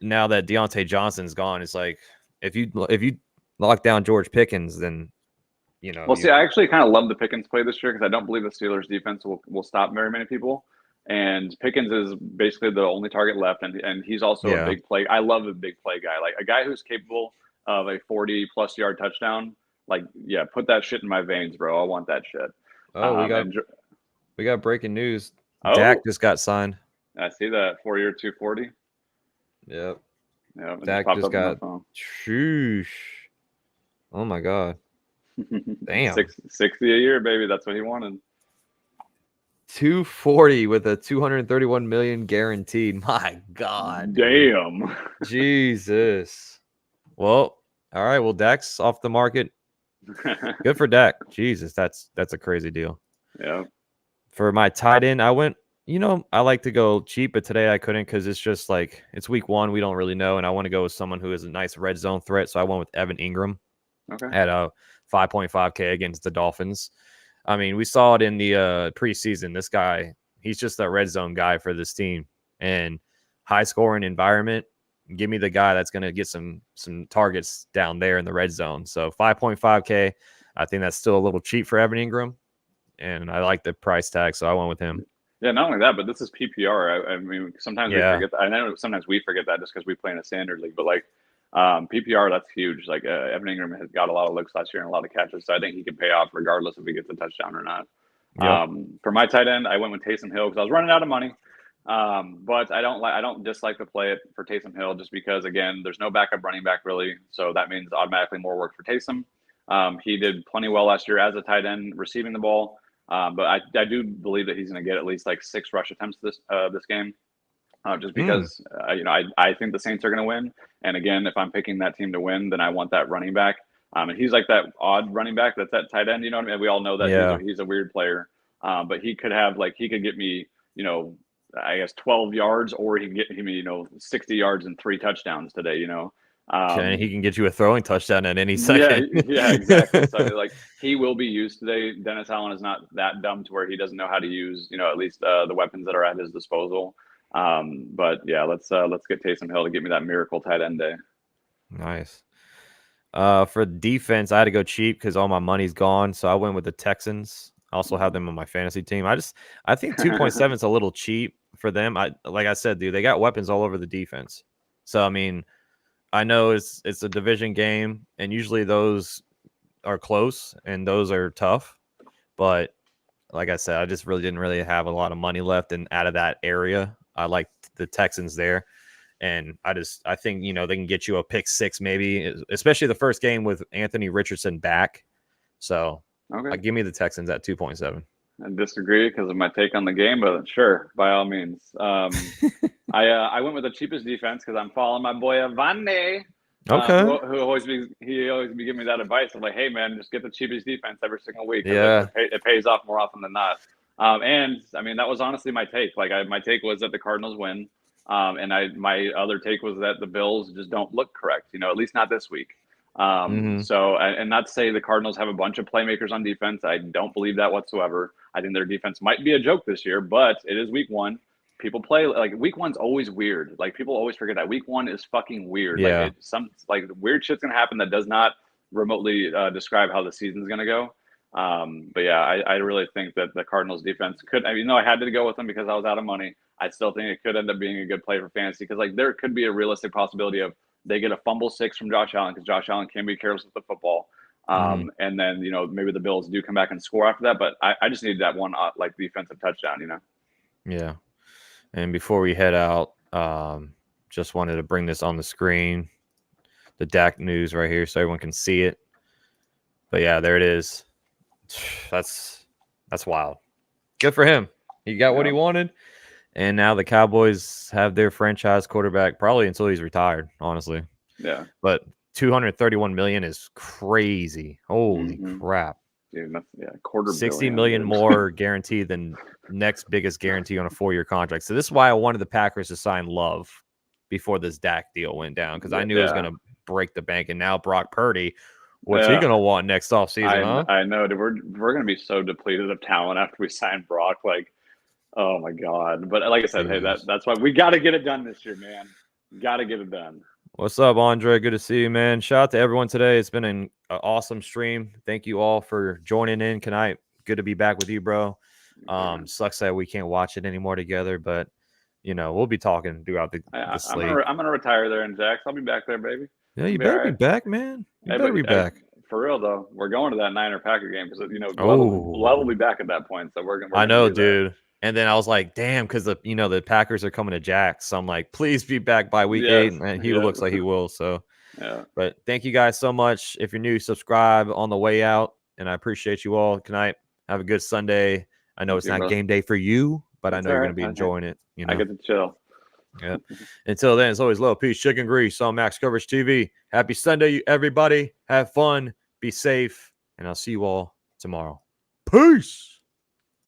now that Deontay Johnson's gone, it's like if you lock down George Pickens, then Well, see, I actually kind of love the Pickens play this year because I don't believe the Steelers defense will stop very many people. And Pickens is basically the only target left, and he's also a big play. I love a big play guy, like a guy who's capable of a 40+ yard touchdown. Like, yeah, put that shit in my veins, bro. I want that shit. Oh, we got breaking news. Dak just got signed. I see that 4-year 240. Yep. Yeah, Dak just got. Shoosh. Oh my god. Damn. 60 a year, baby. That's what he wanted. 240 with a 231 million guaranteed. My god. Damn. Dude. Jesus. Well, all right. Well, Dak's off the market. Good for Dak. Jesus, that's a crazy deal. Yeah. For my tight end, I went. I like to go cheap, but today I couldn't because it's just like it's week one. We don't really know, and I want to go with someone who is a nice red zone threat. So I went with Evan Ingram at 5.5K against the Dolphins. I mean, we saw it in the preseason. This guy, he's just a red zone guy for this team, and high scoring environment. Give me the guy that's going to get some targets down there in the red zone. So 5.5K, I think that's still a little cheap for Evan Ingram, and I like the price tag, so I went with him. Yeah, not only that, but this is PPR. I mean, sometimes we forget that. I know sometimes we forget that just because we play in a standard league, but like PPR, that's huge. Like Evan Ingram has got a lot of looks last year and a lot of catches, so I think he can pay off regardless if he gets a touchdown or not. Yep. For my tight end, I went with Taysom Hill because I was running out of money. But I don't dislike to play it for Taysom Hill just because, again, there's no backup running back really, so that means automatically more work for Taysom. He did plenty well last year as a tight end receiving the ball. But I do believe that he's going to get at least like 6 rush attempts this game, just because I think the Saints are going to win. And again, if I'm picking that team to win, then I want that running back. And he's like that odd running back that's that tight end. You know what I mean? We all know that he's a weird player. But he could get me, I guess 12 yards, or he can get me 60 yards and 3 touchdowns today. Okay, he can get you a throwing touchdown at any second. Yeah, exactly. So like he will be used today. Dennis Allen is not that dumb to where he doesn't know how to use, at least the weapons that are at his disposal. But yeah, let's get Taysom Hill to get me that miracle tight end day. Nice. For defense, I had to go cheap because all my money's gone. So I went with the Texans. I also have them on my fantasy team. I think 2.7 is a little cheap for them. Like I said, dude, they got weapons all over the defense. So I mean, I know it's a division game, and usually those are close and those are tough. But like I said, I just really didn't have a lot of money left, and out of that area, I liked the Texans there. And I think, they can get you a pick 6 maybe, especially the first game with Anthony Richardson back. So give me the Texans at 2.7. I disagree because of my take on the game, but sure, by all means. I went with the cheapest defense because I'm following my boy Avane. Okay. Who always be giving me that advice. I'm like, hey man, just get the cheapest defense every single week. Yeah, it pays off more often than not. And I mean that was honestly my take. Like my take was that the Cardinals win, and my other take was that the Bills just don't look correct. At least not this week. So, and not to say the Cardinals have a bunch of playmakers on defense. I don't believe that whatsoever. I think their defense might be a joke this year, but it is week 1. People play like week 1's always weird. Like people always forget that week 1 is fucking weird. Yeah. Like weird shit's gonna happen that does not remotely describe how the season's gonna go. But yeah, I really think that the Cardinals defense could. I mean, I had to go with them because I was out of money. I still think it could end up being a good play for fantasy because like there could be a realistic possibility of they get a fumble 6 from Josh Allen because Josh Allen can be careless with the football. And then maybe the Bills do come back and score after that. But I just need that one like defensive touchdown. Yeah. And before we head out, just wanted to bring this on the screen, the Dak news right here, so everyone can see it. But yeah, there it is. That's wild. Good for him. He got what he wanted, and now the Cowboys have their franchise quarterback probably until he's retired. Honestly, yeah. But $231 million is crazy. Holy crap! Dude, that's $250 $60 million more guaranteed than next biggest guarantee on a 4-year contract. So this is why I wanted the Packers to sign Love before this Dak deal went down, because I knew it was going to break the bank. And now Brock Purdy, what's he going to want next offseason? I know. Dude, we're going to be so depleted of talent after we sign Brock. Like, oh my God. But like I said, hey, that's why we got to get it done this year, man. Got to get it done. What's up, Andre? Good to see you, man. Shout out to everyone today. It's been an awesome stream. Thank you all for joining in tonight. Good to be back with you, bro. Sucks that we can't watch it anymore together, but we'll be talking throughout the slate. I'm gonna retire there in Jax. I'll be back there, baby. Yeah, you better be back, man. You better be back. For real though, we're going to that Niner Packer game because Love will be back at that point. So we're gonna. I know, dude. And then I was like, damn, because the Packers are coming to Jax. So I'm like, please be back by week 8. And he looks like he will. So yeah. But thank you guys so much. If you're new, subscribe on the way out. And I appreciate you all tonight. Have a good Sunday. I know it's not game day for you, but I know you're going to be enjoying it. I get to chill. Yeah. Until then, it's always love, peace, chicken grease on Max Coverage TV. Happy Sunday, everybody. Have fun. Be safe. And I'll see you all tomorrow. Peace.